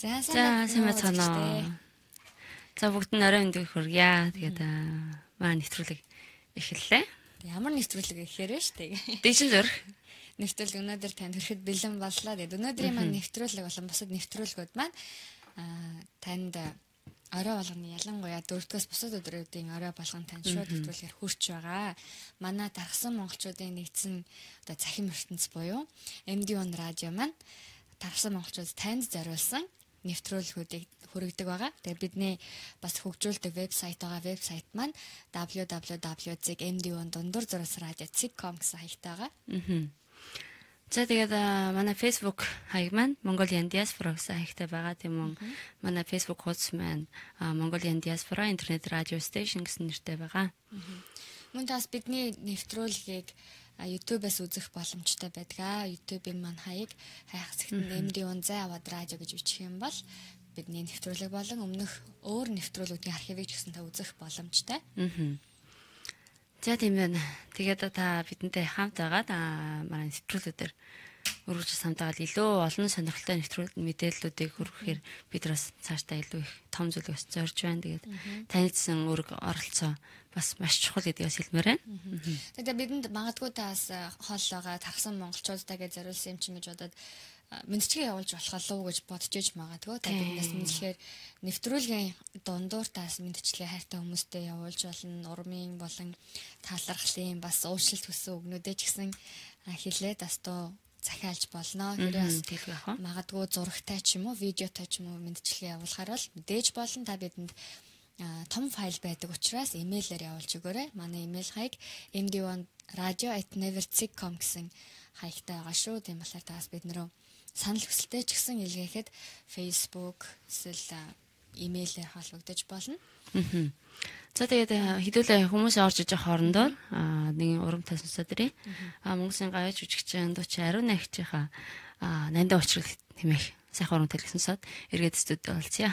За сайн байна. За бүгд нь орой өндөө хүргье. Тэгээд маань нэвтрүүлэг эхэллээ. Ямар нэвтрүүлэг гэхээр шүү дээ. Дэжин зөрх. Нэвтрүүлэг өнөөдөр танд хүрэхэд бэлэн боллоо. Тэгээд өнөөдрийн маань нэвтрүүлэг болон бусад нэвтрүүлгүүд маань танд орой болгоны ялангуяа 4-өөс бусад өдрүүдийн орой болгон танд шууд нэвтрүүлгээр хүрч байгаа. Манай тархсан монголчуудын нэгдсэн одоо цахим ертөнц буюу MD1 радио маань тархсан монголчууд танд зориулсан нэвтрүүлгүүдийг хүргэдэг байгаа. Тэгээ бидний бас хөгжүүлдэг вебсайт байгаа. Вебсайт маань www.md1.radio.com гэсэн хаягтай байгаа. За тэгээд манай Facebook хаяг маань Mongolian Diaspora гэсэн хаягтай байгаа тийм үү. Манай Facebook хуудас маань Mongolian Diaspora Internet Radio Station гэсэн нэртэй байгаа. Мөн тас бидний нэвтрүүлгийг YouTube-аас үзэх боломжтой байдаг. YouTube-ийн маань хаяг хайх хэсэгт MD1 зай аваад радио гэж бичих юм бол бидний нэвтрүүлэг болон өмнөх өөр нэвтрүүлгүүдийн архивыг ч гэсэн та үзэх боломжтой. За тийм байна. Тэгээд та бидэнтэй хамт байгаад манай нэвтрүүлгүүдээр өргөжс хамтаагаад илүү олон сонирхолтой нэвтрүүлэг мэдээллүүдийг хүргэхээр бид бас цаашдаа илүү их том зүйлийг бас зорж байна. Тэгээд танилцсан өрг оролцоо бас маш чухал гэдгээс хэлмээр байна. Тэгээд бидэнд магадгүй таас хол байгаа тархсан монголчуудтайгээ зориулсан юм чинь гэж бодоод мэдчгээ явуулж болох уу гэж бодож иж магадгүй. Та биднээс мэдхээр нэвтрүүлгийн дундуур таас мэдчлээ хайртай хүмүүстэй явуулж болно. Урмын болон талархлын бас уучлалт хүссэн үгнүүдээ ч гэсэн хэлээд бас тоо захиалж болно. Хэрэг бас магадгүй зурагтай ч юм уу, видеотой ч юм уу мэдчлээ явуулахаар бол мэдээж болон та бидэнд том файл байдаг учраас имэйлээр явуулж өгөөрэй. Манай имэйл хаяг md1radio@nevertzik.com гэсэн хаягтай байгаа шүү. Тийм болохоор таас биднэрөө санал хүсэлтээ ч гэсэн илгээхэд Facebook эсвэл имэйлээр холбогдож болно. За тэгээд хэдүүлээ хүмүүс орж иж хоорондоо нэгэн урам тасмсаа дэрээ. Монголын гавьяа жүжигчин Дуч Ариун агчийнхаа нандаа учрал хэмээх сайхан урам төлөвлөсөд эргээд студид олцъя.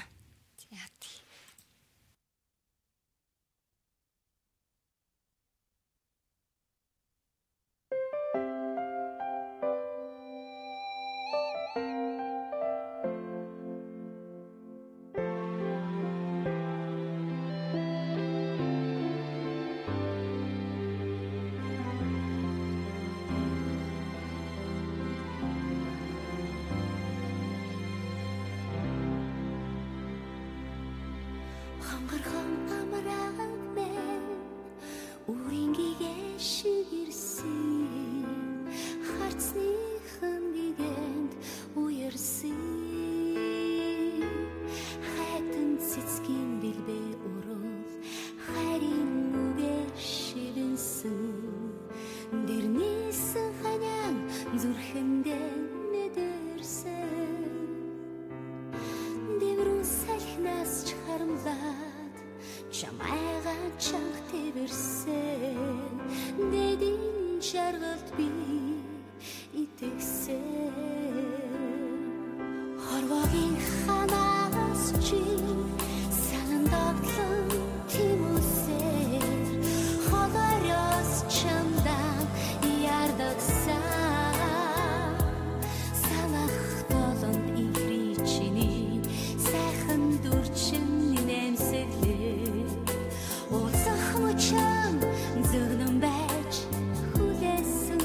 Зөгнөн байж хүлээсэн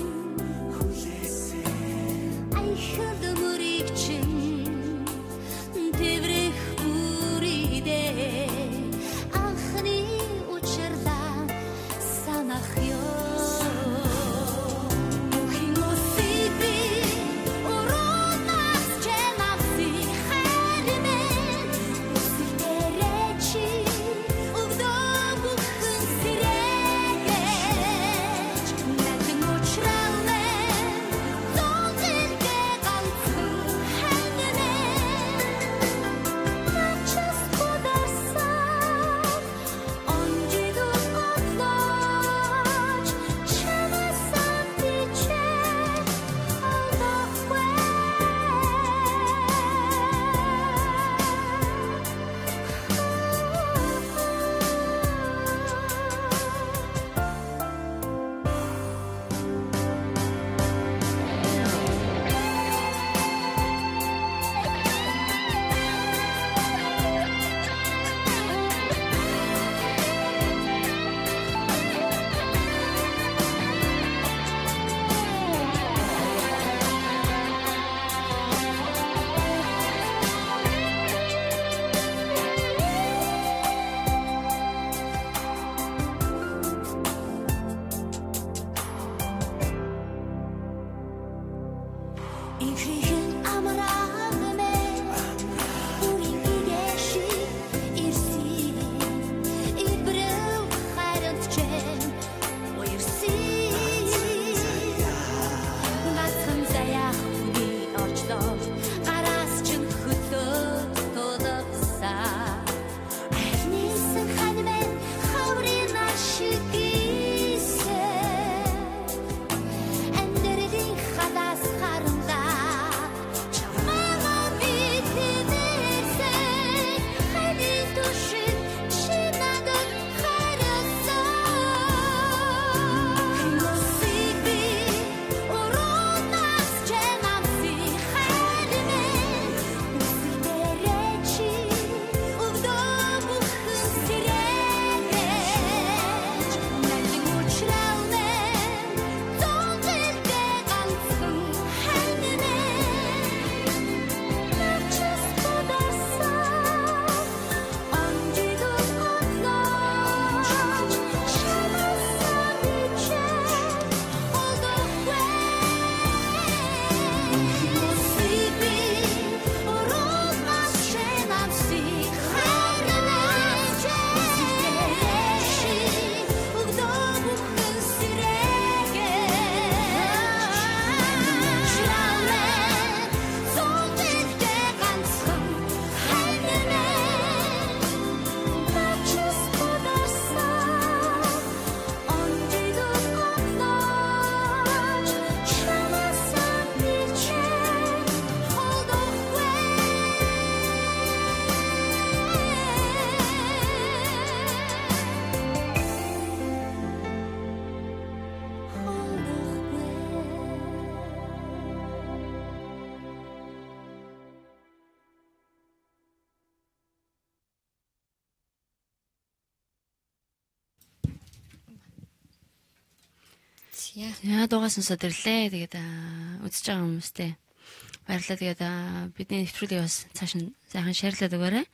Яа дугаас сонсоод ирлээ. Тэгээд үзэж байгаа хүмүүстээ баярлалаа. Тэгээд бидний нэвтрүүлгийг бас цааш нь сайхан шеэрлээд өгөөрэй.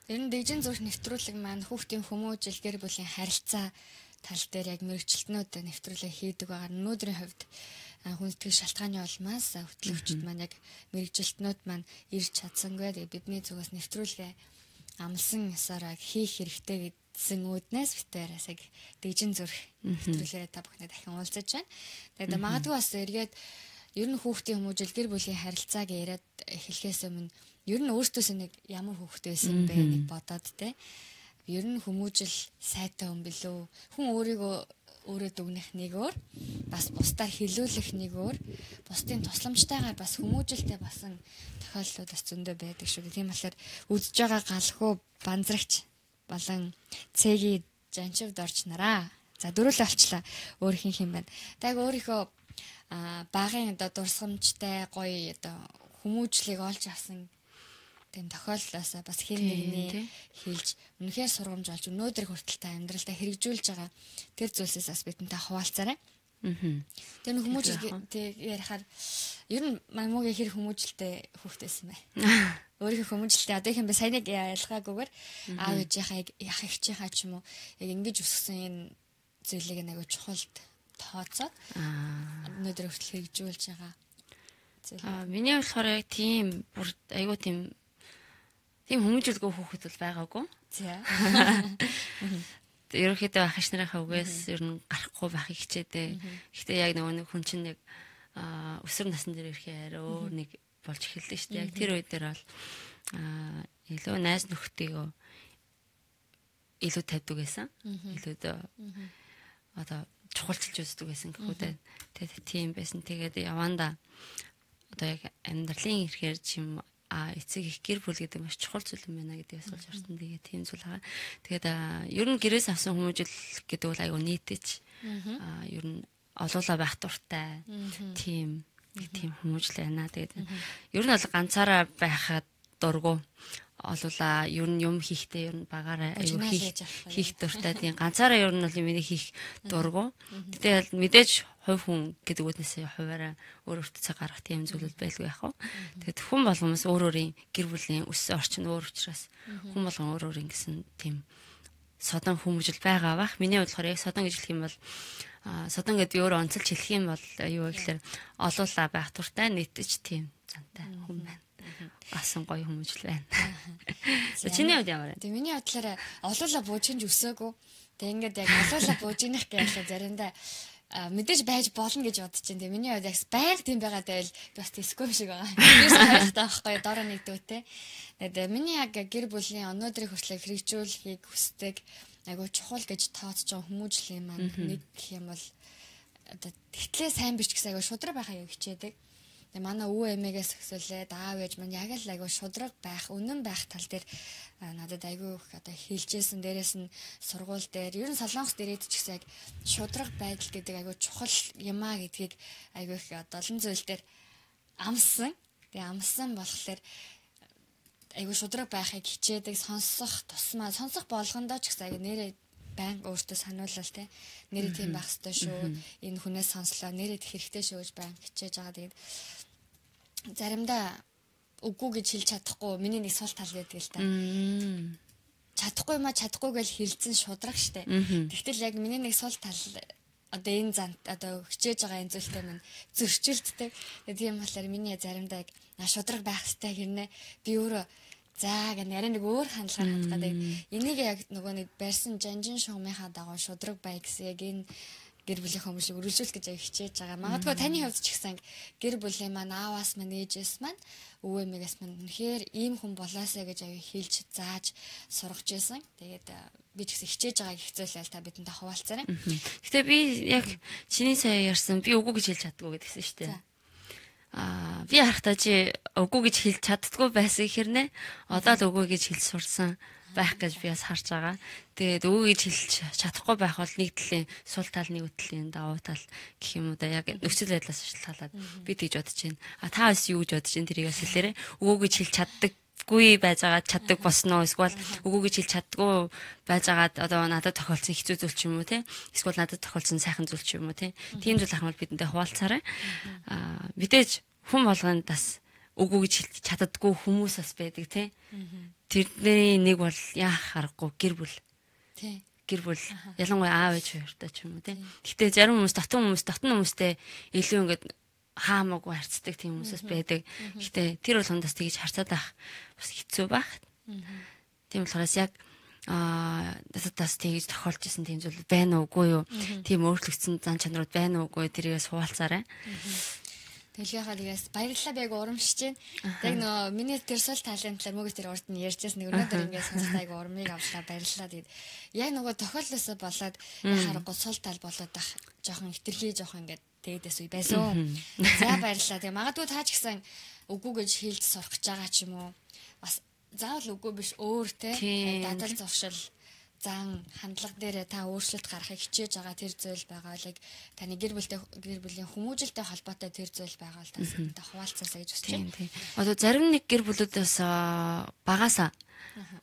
Ер нь дижин зүрх нэвтрүүлэг маань хүүхдийн хүмүүжил гэр бүлийн харилцаа тал дээр яг мэрэгчлэтнүүд нэвтрүүлэг хийдэг байгаа. Өнөөдрийн хувьд хүндэтгэл шалтгааны улмаас хөтлөгчд маань яг мэрэгчлэтнүүд маань ирж чадсангүй. Тэгээд бидний зүгээс нэвтрүүлгээ амлсан ёсоор хийх хэрэгтэй гэсэн үүднээс битээрээс яг дижин зүрх нэвтрүүлгээрээ та бүхнээ дахин уулзаж байна. Тэгээд магадгүй бас эргээд ер нь хүүхдийн хүмүүжил гэр бүлийн харилцааг яриад эхлэхээс өмнө ер нь өөртөөсөө нэг ямар хүүхэд байсан бэ нэг бодоод те. Ер нь хүмүүжил сайтай хүн билүү? Хүн өөрийгөө өөрөө дүгнэх нэг өөр, бас бусдаар хилүүлэх нэг өөр, бусдын тусламжтайгаар бас хүмүүжилтэй басан тохиолдлууд бас зөндөө байдаг шүү. Тийм болохоор үдж байгаа галхуу банзрагч болон цэгийн жанчивд орч нараа. За дөрөв л олчлаа. Өөр хин байна. Так өөрийнхөө багын одоо дурсамжтай гоё одоо хүмүүжлийг олж авсан тийм тохиолдлоос бас хэр нэгний хэлж үнэхээр сургамж олж өнөөдөр хүртэл та амьдралдаа хэрэгжүүлж байгаа тэр зүйлсээс бас бидэнтэй хуваалцаарай. Тэр хүмүүжил ярихаар ер нь мамуугийн хэр хүмүүжилтэй хүүхдээсэн бай. Өөрийнхөө хүмүүжилтэй одоо их юм бэ саяныг ялгаагүйгээр аав ээжийнхаа яах ихчийнхаа ч юм уу яг ингэж өсгсөн энэ зүйлийг нэг чухалд тооцоод өнөөдөр хүртэл хэрэгжүүлж байгаа. Миний болохоор яг тийм бүр айгуу тийм хүмүүжүүлгүй хүүхэд бол байгаагүй. За. Ерөнхийдөө ахш нарынхаа үгээс ер нь гарахгүй байхыг хичээдээ. Гэхдээ яг нэг хүн чинь нэг өсвөр насны дээр ирэхээр өөр нэг болж эхэллээ шүү дээ. Яг тэр үед дээр бол илүү найз нөхдөйгөө илүү тавьдаг байсан. Илүү одоо чухалчилж үздэг байсан гэхүүдээ. Тэгээд тийм байсан. Тэгээд яванда одоо яг амьдралын ихээр чим эцэг их гэр бүл гэдэг маш чухал зүйл юм байна гэдгээс болж харсан. Тэгээд тийм зүйл байгаа. Тэгээд ер нь гэрээс авсан хүмүүжил гэдэг бол аюу нийтэж ер нь олуулаа байх дуртай тийм хүмүүжил байна. Тэгээд ер нь бол ганцаараа байхад дургу олуулаа ер нь юм хийхдээ ер нь багаараа аюу хийх дуртай. Тийм ганцаараа ер нь бол юм хийх дургу. Гэтэл мэдээж хувь хүн гэдэг үгнээс хуваараа өөр өөртөө цаг гаргах тийм зүйлүүд байлгүй яах вэ? Тэгэд хүн болгоомос өөр өөрийн гэр бүлийн өссөн орчин өөр учраас хүн болгон өөр өөр ингэсэн тийм содон хүмүүжил байгаа бах. Миний бодлохоор яг содон гэж хэлэх юм бол содон гэдэг би өөрөө онцолж хэлэх юм бол юу вэ гэхээр олуулаа байх туртай нийтж тийм зантай хүн байна. Асан гоё хүмүүс л байна. Чиний хувьд ямар вэ? Тэг миний бодлоор олуулаа буужинж өсөөгүй. Тэг ингээд яг олуулаа буужинах гэхэл заримдаа мэдээж байж болно гэж бодож чинь. Тэг миний хувьд яг байнга тийм байгаа дэвэл би бас тэсгүй шиг байгаа. Бис хайртай байхгүй дороо нэгдвэтэй. Тэг миний яг гэр бүлийн өнөөдрийн хүртэл хэрэгжүүлэхийг хүсдэг айгуу чухал гэж тооцож байгаа хүмүүжлийн маань нэг гэх юм бол одоо тэгтлээ сайн биш гэсэн айгуу шудраг байхаа юу хичээдэг. Тэгээ манай өвөө эмээгээс өсвөлээд аав ээж маань яг л айгуу шудраг байх, үнэн байх тал дээр надад айгуу их одоо хэлжсэн. Дээрээс нь сургууль дээр ер нь Солонгос дээрээд ч гэсэн яг шудраг байдал гэдэг айгуу чухал юм а гэдгийг айгуу их олон зүйл дээр амссан. Тэгээ амссан болохоор айгуу шудраг байхыг хичээдэг, сонсох тусмаа сонсох болгондоо ч гэсэн айгуу нэрээ банк өөртөө санууллаа те нэрээ тийм байх ёстой шүү. Энэ хүнээс сонслоо нэрээ хэрэгтэй шүү гэж банк хичээж байгаа. Тэгээд заримдаа үгүй гэж хэлж чадахгүй миний нэг сул тал байдаг л та. Чадахгүй юм а чадахгүй гэж хэлсэн шудраг штэ. Тэгтэл яг миний нэг сул тал одоо энэ зант одоо хичээж байгаа энэ зүйлтэй маань зөрчилдтэй. Тийм болохоор миний заримдаа яг шудраг байх хэрэгтэй хэрнээ би өөрөө за гэх нарийн нэг өөр хандлагаар хандгаад энийг яг нөгөө нэг барьсан жанжин шугамынхаа дагуу шудраг бай гэсэн яг энэ гэр бүлийн хүмүүсийг өргөжүүлэх гэж хичээж байгаа. Магадгүй таны хувьд ч гэсэн гэр бүлийн маань ааваас маань ээжээс маань өвөө эмээгээс маань үнэхээр ийм хүн болоосаа гэж аяа хэлж зааж сургаж байсан. Тэгээд би ч гэсэн хичээж байгааг хэцүүлэл та бидэнтэй хуваалцаарай. Гэтэ би яг чиний сая ярьсан би үгүй гэж хэлж чаддгүй гэдгсэн шүү дээ. Би харахтаа чи үгүй гэж хэлж чаддгүй байсан хэрнээ одоо л үгүй гэж хэлж сурсан байх гэж би бас харж байгаа. Тэгээд үгүй гэж хэлж чадахгүй байх бол нэг талын сул тал нэг талын давуу тал гэх юм уу да яг нөхцөл байдлаас шалтгаалаад би тэгж бодож байна. Та бас юу гэж бодож байна тэрийг бас хэлээрэй. Үгүй гэж хэлж чаддаггүй байж байгаа чаддаг босноо эсвэл үгүй гэж хэлж чаддгүй байж байгаад одоо надад тохиолдсон хэцүү зүйл ч юм уу те эсвэл надад тохиолдсон сайхан зүйл ч юм уу те тийм зүйл ахмал бидэнтэй хуваалцаарай. Мэдээж хүн болгонд бас үгүй гэж хэлж чаддаггүй хүмүүс бас байдаг те. Тэрний нэг бол яах аргагүй гэр бүл. Тий. Гэр бүл ялангуяа аав ээж хоёртой ч юм уу тий. Гэтэ зарим хүмүүс дотн хүмүүстэй илүү ингээд хаамаагүй харцдаг тийм хүмүүсс байдаг. Гэтэ тэр болгондоос тэгж харцаад байх бас хэцүү байх. Тийм болохоос яг надаас тэгж тохиолж исэн тийм зүйл байна уугүй юу? Тийм өөрчлөгдсөн зан чанарууд байна уугүй тэрийгээс хуваалцаарай. Төлгийнхаа баярлалаа байг урамшиж байна. Яг нөгөө миний тэр сул талент талаар мөгөс тэр урд нь ярьжсэн нэг өнөөдөр ингээд сонсдог урамыг авчлаа баярлалаа. Тэгээд яг нөгөө тохиолдлосоо болоод харахгүй сул тал болоод байх жоохон хитрхий жоохон ингээд тэгдэс үе байсан. За баярлалаа. Тэгээд магадгүй таа ч гэсэн үгүй гэж хэлж сурах гэж байгаа ч юм уу. Бас заавал үгүй биш өөр те дадал зуршил зан хандлага дээр та өөрчлөлт гаргахыг хичээж байгаа тэр зүйл байгаа л яг таны гэр бүлийн хүмүүжлтэй холбоотой тэр зүйл байгаа л та хуваалцаасаа гэж үзэж байна. Одоо зарим нэг гэр бүлүүдээс багасаа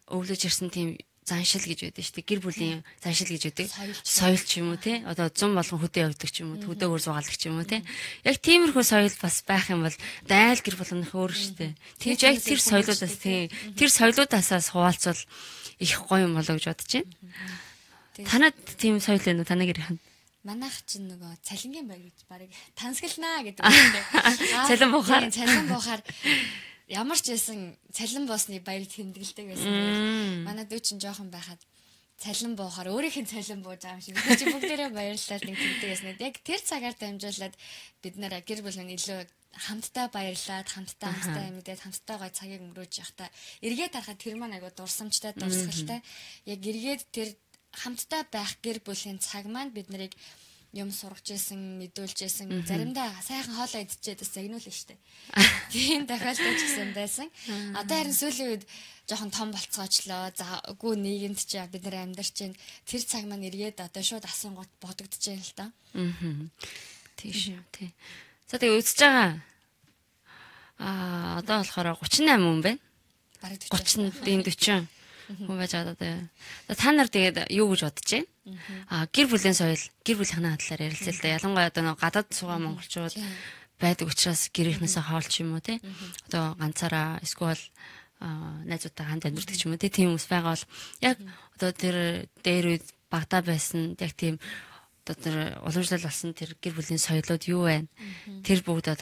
өвлөж ирсэн тийм заншил гэж байдаг шүү дээ. Гэр бүлийн заншил гэж байдаг. Соёл ч юм уу те. Одоо 100 болгон хөдөө явдаг ч юм уу, хөдөөгөр зугаалдаг ч юм уу те. Яг тиймэрхүү соёл бас байх юм бол айл гэр бүлийнх өөр шүү дээ. Тэгж яг тэр соёлоодаас тэр соёлуудаасаас хуваалцвал их гоё юм болоо гэж бодож байна. Танад тийм соёл байна уу? Танай гэрийнх нь? Манайх чинь нөгөө цалингийн байр гэж барыг тансаглнаа гэдэг юм. Цалин буухаар. Цалин буухаар ямар ч байсан цалин боосны баяр тэмдэглэдэг байсан. Манай дүү чинь жоохон байхад цалин буухаар өөрийнх нь цалин бууж байгаа юм шиг. Би чи бүгдээрээ баярлалаа нэг тэмдэг байсан. Яг тэр цагаар дамжуулаад бид нараа гэр бүл нь илүү хамтдаа баярлаад хамтдаа мэдээд хамтдаа гой цагийг өнгөрөөж явахдаа эргээд харахад тэр маань айгу дурсамжтай дурсгалтай. Яг эргээд тэр хамтдаа байх гэр бүлийн цаг маань бид нарыг юм сургаж исэн, мэдүүлж исэн, заримдаа сайхан хоолоо идчихэд бас загнуулна штэ. Тийм тохиолдож гисэн байсан. Одоо харин сүүлийн үед жоохон том болцгоочлоо. За үгүй нийгэмд чи бид нар амьдарч чинь тэр цаг маань эргээд одоо шууд асуунгууд бодогдож байна л да. Тийш тий. За тэгээ үзэж байгаа. Одоо болохоор 38 хүн байна. Бараг 30 дийн 40 хүн байж байгаа одоо. Та нар тэгээд юу гэж бодож байна? Гэр бүлийн соёл, гэр бүлийнхээ хадлаар ярилцъя л да. Ялангуяа одоо гадаад суугаа монголчууд байдаг учраас гэрийнхнээсээ хоолч юм уу те. Одоо ганцаараа эсвэл найзуудтай хамт амьдардаг ч юм уу те. Тийм хүмүүс байгаа бол яг одоо тэр дээр үед багтаа байсан яг тийм одоо тэр уламжлал болсон тэр гэр бүлийн соёлууд юу байна? Тэр бүгд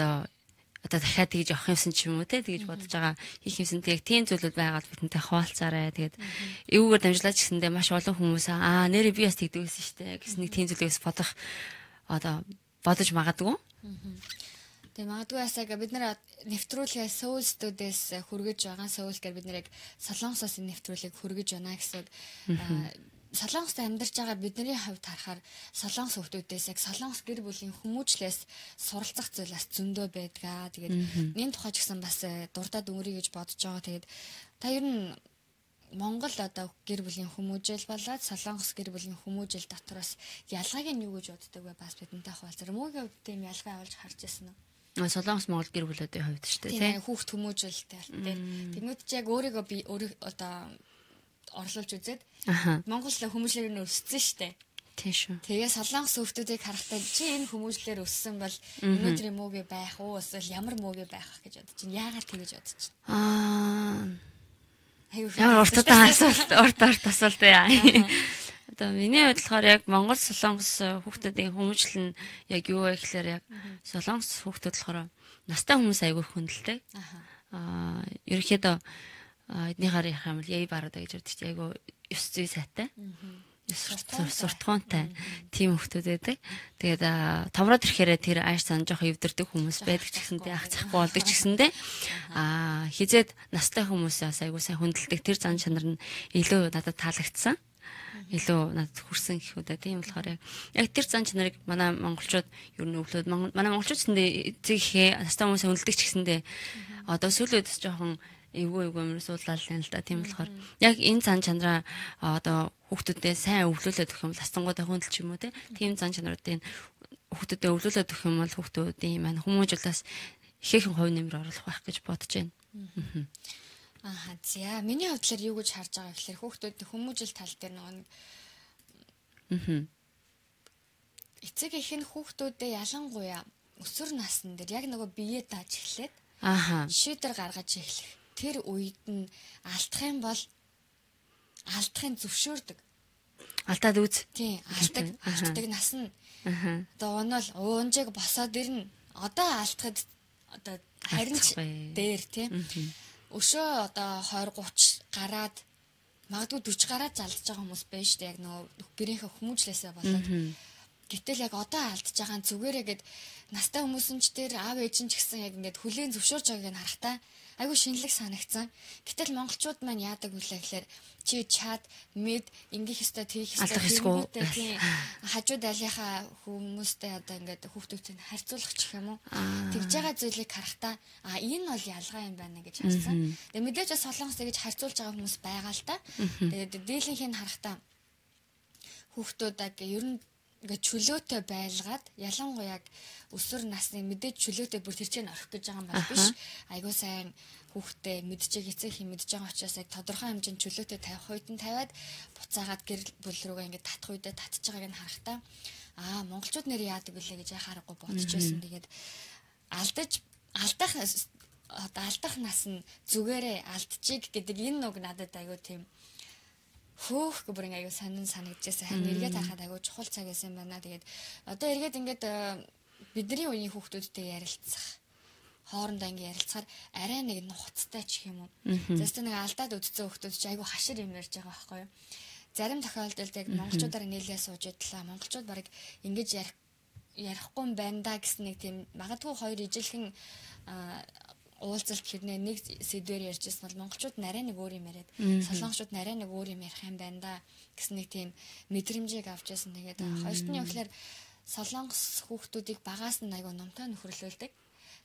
одоо дахиад тэгж явах юмсан ч юм уу те тэгж бодож байгаа хийх юмсан яг тийм зүйлүүд байгаад бидэнтэй хуваалцаарай. Тэгээд эвгүүгээр дамжуулаад ч гэсэндээ маш олон хүмүүс нэрээ би бас тэгдэг байсан шүү дээ гэсэн нэг тийм зүйлээс бодох одоо бодож магадгүй. Тэгээ магадгүй асаага бид нэр нэвтрүүлгээ сөүлстүүдээс хүргэж байгаа. Сөүлгээр бид нэр яг Солонгосоос нэвтрүүлгийг хүргэж байна гэсэн. Солонгост амьдарч байгаа бидний хувьд харахаар солонгос хүмүүсээс яг солонгос гэр бүлийн хүмүүжлээс суралцах зүйлээс зөндөө байдгаа. Тэгээд энэ тухай ч гэсэн бас дурдаад өнгөрье гэж бодож байгаа. Тэгээд та ер нь Монгол одоо гэр бүлийн хүмүүжил болоод солонгос гэр бүлийн хүмүүжил дотроос ялгааг нь юу гэж боддог вэ? Бас бидэнтэй хуваалцаар. Мөгийн хувьд тийм ялгаа олж харж ирсэн үү? Солонгос Монгол гэр бүлүүдийн хувьд шүү дээ тийм хүүхд хүмүүжүүлэлтэй тийм. Тэгмэд ч яг өөрийгөө би одоо орлуулж үзээд Монголд хүмүүжлэр нь өссөн штэ. Тийм шүү. Тэгээ солонгос хүүхдүүдийг харахтаа чи энэ хүмүүжлэр өссөн бол өнөөдрийн мөөгөө байх уу эсвэл ямар мөөгөө байх гэж бодож чинь яагаад тэгэж бодож чинь? Ямар урт асуулт яа. Одоо миний хувьд болохоор яг Монгол солонгос хүүхдүүдийн хүмүүжил нь яг юу вэ гэхээр яг солонгос хүүхдүүд болохоор настай хүмүүс айгүй хүндэлдэг. Ерөнхийдөө эднийхээр яах юм бол яй бараад гэж бодчих чи айгүй ёс зүй сайтай. Суртахуунтай тийм хүмүүс байдаг. Тэгээд томроод ирэхээр тэр ааш сан жоох эвдэрдэг хүмүүс байдаг ч гэсэндээ ах цахгүй болдог ч гэсэндээ хизээд настай хүмүүсээс айгүй сайн хүндэлдэг тэр зан чанар нь илүү надад таалагдсан. Илүү надад хүрсэн гэх үү. Тийм болохоор яг тэр зан чанарыг манай монголчууд ер нь өглөөд манай монголчууд гэсэндээ эцэг настай хүмүүсээ хүндэлдэг ч гэсэндээ одоо сүүлөөс жоохон эвгүй юмруу суулаад л л да. Тийм болохоор яг энэ зан чанараа одоо хүүхдүүдэд сайн өвлүүлээд өгөх юм бол астангуудаа хүндэлж юм уу тийм зан чанаруудыг хүүхдүүдэд өвлүүлээд өгөх юм бол хүүхдүүдийн маань хүмүүжүүлээс ихээхэн хувь нэмэр оруулах байх гэж бодож байна. За миний хувьдлаар юу гэж харж байгаа гэхээр хүүхдүүд хүмүүжил тал дээр нэг эцэг их нь хүүхдүүдэд ялангуяа өсвөр насны дээр яг нөгөө биеэ дааж эхлээд шийдвэр гаргаж эхлэх тэр үед нь алдах юм бол алдахын зөвшөөрдөг. Алдаад үз. Тийм, алддаг нас нь. Одоо онол уунжиг босоод ирнэ. Одоо алдахад одоо харин ч дээр тийм. Өшөө одоо 20 30 гараад магадгүй 40 гараад залдж байгаа хүмүүс байна шүү дээ. Яг нөгөө гэрийнхээ хүмүүжлээсээ болоод. Гэтэл яг одоо алдж байгаа нь зүгээрээ гээд настай хүмүүсэн ч тэр аав ээж нь ч гэсэн яг ингээд хүлээн зөвшөөрж байгааг нь харахтаа айгүй шинэлэг санагдсан. Гэтэл монголчууд маань яадаг вүлээ гэхээр чи чад мэд ингэх ёстой тэгэх ёстой тийм хажууд алийнхаа хүмүүстэй одоо ингээд хүүхдүүдтэй харьцуулах ч юм уу. Тэгж байгаа зүйлийг харахтаа энэ бол ялгаа юм байна гэж харсан. Тэгээ мэдээж бас солонгостой гэж харьцуулж байгаа хүмүүс байгаа л та. Тэгээд дийлэнх нь харахтаа хүүхдүүд ер нь ингээд чөлөөтэй байлгаад ялангуяа өсвөр насны мэдээж чөлөөтэй бүр тэр чинь орох гэж байгаа юм бол биш. Айгуу сайн хүүхдээ мэдчихэг эцэг хин мэдж байгаа учраас яг тодорхой хэмжээнд чөлөөтэй тавих үед нь тавиад буцаагаад гэр бүл рүүгээ ингээд татах үедээ татчих байгааг нь харахтаа монголчууд нэр яадаг вүлээ гэж яхаарахгүй бодож байсан. Тэгээд алдах нас нь зүгээрээ алдчих гэдэг энэ үг надад айгуу тийм хөөх бүр ингээ аюу санагдчихсан. Харин эргээд харахад аюу чухал цаг байсан байна. Тэгээд одоо эргээд ингээд бидний үеийн хүүхдүүдтэй ярилцах хоорондоо ингээ ярилцахаар арай нэг нухацтай ч юм уу. Зөвхөн нэг алдаад үдцсэн хүүхдүүд чи аюу хашир юм ярьж байгаа байхгүй юу. Зарим тохиолдолд яг монголчуудаар нийлээ сууж идлаа. Монголчууд барыг ингэж ярихгүй юм байна да гэсэн нэг тийм магадгүй хоёр ижилхэн уулзалт хэрнээ нэг сэдвээр ярьжсэн бол монголчууд нарай нэг өөр юм яриад солонгочууд нарай нэг өөр юм ярих юм байна да гэсэн нэг тийм мэдрэмжийг авч яасан. Тэгээд хоёртны өгөхлөөр солонгос хүүхдүүдийг багаас нь айгу номтой нөхөрлүүлдэг.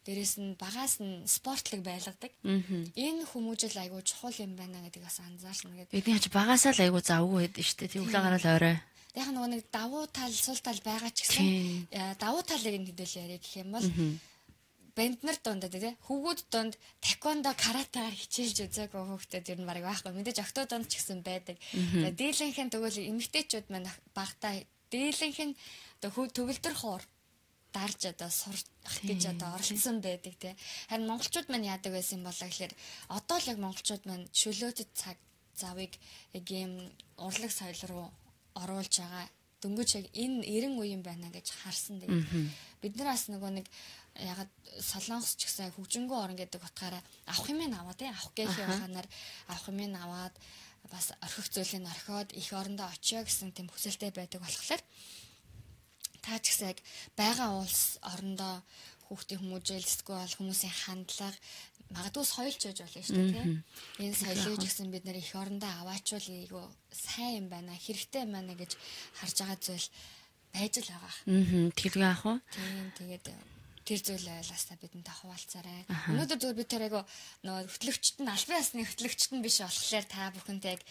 Дээрээс нь багаас нь спортлог байлгадаг. Энэ хүмүүжил айгу чухал юм байна гэдэг бас анзаарсан. Тэгээд бидний ч багаасаа л айгу завгүй байдсан шүү дээ. Тэглээ гараад орой. Яг нэг давуу тал сул тал байгаа ч гэсэн давуу талыг нь хэдэл яриа гэх юм бол банднер донд тий хөвгүүд донд таквондо каратегаар хичээлж үзээгүй хүүхдүүд ер нь барыг байхгүй. Мэдээж октоо донд ч гэсэн байдаг. Дийлэнх нь тэгвэл эмэгтэйчүүд маань багтаа дийлэнх нь одоо төгөлдөр хуур дарж одоо сурах гэж одоо оролцсон байдаг тий. Харин монголчууд маань яадаг байсан юм болоо гэхээр одоо л яг монголчууд маань чөлөөтэй цаг завыг яг ийм урлаг соёл руу оруулж байгаа дөнгөж яг энэ 90 үеийн байна гэж харсан. Тэгээд бид нар бас нөгөө нэг ягаад Солонгос ч гэсэн хөгжингөө орн гэдэг утгаараа авах юм аваад авах гэхийн ухаанаар авах юм аваад бас орхих зүйлийг орхиод их орондоо очиё гэсэн тийм хүсэлтэй байдаг болохоор та ч гэсэн яг байгаа улс орондоо хүүхдийн хүмүүжүүлэлтгүй бол хүмүүсийн хандлага магадгүй соёлж яж болно шүү дээ тийм. Энэ соёлыг гэсэн бид нэр их орондоо аваачвал айгүй сайн юм байна, хэрэгтэй юм байна гэж харж байгаа зүйл байж л байгаа. Тэлгүй ах уу? Тийм тэгээд тэр зүйл ойлаасаа бидэнтэй хуваалцаарай. Өнөөдөр зөвхөн бид тэр айгүй нөгөө хөтлөгчт нь албан ёсны хөтлөгчт нь биш болохоор та бүхэнтэй яг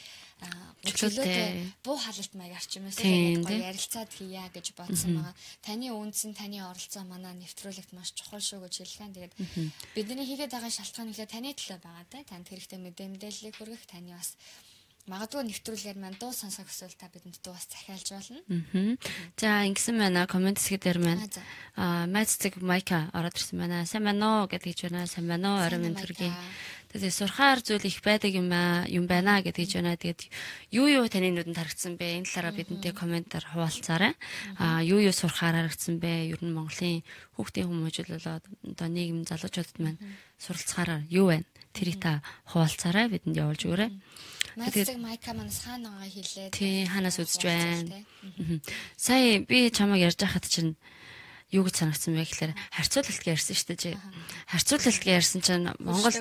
чөлөөтэй буу халалт маяг арчимаас яг ярилцаад хийя гэж бодсон байгаа. Таны үндсэн таны оролцоо манай нэвтрүүлэгт маш чухал шүү гэж хэлсэн. Тэгээд бидний хийгээд байгаа шалтгаан ихлэ таны төлөө байгаа да. Танд хэрэгтэй мэдээллийг хүргэх таны бас магадгүй нэвтрүүлгээр маань дуу сонсох хүсвэл та бидэнд дуу бас захиалж болно. За ингэсэн байна. Комент хэсэг дээр маань майцэг майка ороод ирсэн байна. Сайн байна уу гэдгийг байна. Сайн байна уу? Орой минь төргий. Тэгээд сурхаар зүйл их байдаг юм байна гэдгийг байна. Тэгээд юу таны нүдэнд харагдсан бэ? Энэ талаараа бидэнтэй комментаар хуваалцаарай. Юу сурхаар харагдсан бэ? Ер нь Монголын хүүхдийн хүмүүжил болоод одоо нийгэм залуучуудад маань суралцахаараа юу байна? Тэрийг та хуваалцаарай. Бидэнд явуулж өгөөрэй. Майцэг майка манаас хаанагаа хэлээд тий ханаас үзэж байна. Сая би чамайг ярьж байхад чинь юу гэж санагдсан бэ гэхээр харьцуулалт ярьсан шүү дээ. Харьцуулалт ярьсан чинь Монгол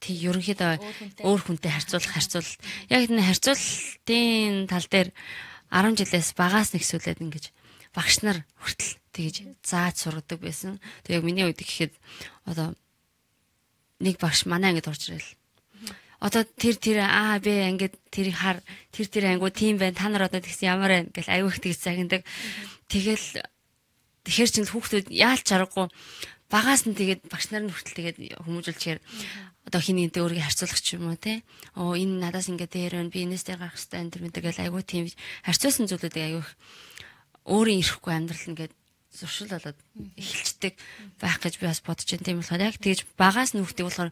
тий ерөнхийдөө өөр хүнтэй харьцуулалт. Яг энэ харьцуулалтын тал дээр 10 жилээс багаас нэгсүүлээд ингэж багш нар хүртэл тэгж зааж сургадаг байсан. Тэг яг миний үед гэхэд одоо нэг багш манай ангид орж ирэл. Одоо тэр B ангид тэрийг хар тэр ангуу тийм байна. Та нар одоо тэгсэн ямар байна гэл аюу их тэгж загнадаг. Тэгэхээр чинь хүүхдүүд яалч аргагүй багаас нь тэгээд багш нар нь хүртэл тэгээд хүмүүжүүлчихээр одоо хин нэгнтэй өөрийгөө харьцуулах ч юм уу те. Энэ надаас ингээд дээр байна. Би энэс дээр гарах хэрэгтэй энэ төр мэдээ гэл аюу тийм харьцуулсан зүйлүүдийг аюу их өөрийн ирэхгүй амьдрал ингээд зуршил болоод эхэлцдэг байх гэж би бас бодож байна. Тийм болохоор яг тэгж багаас нь хүүхдийг болохоор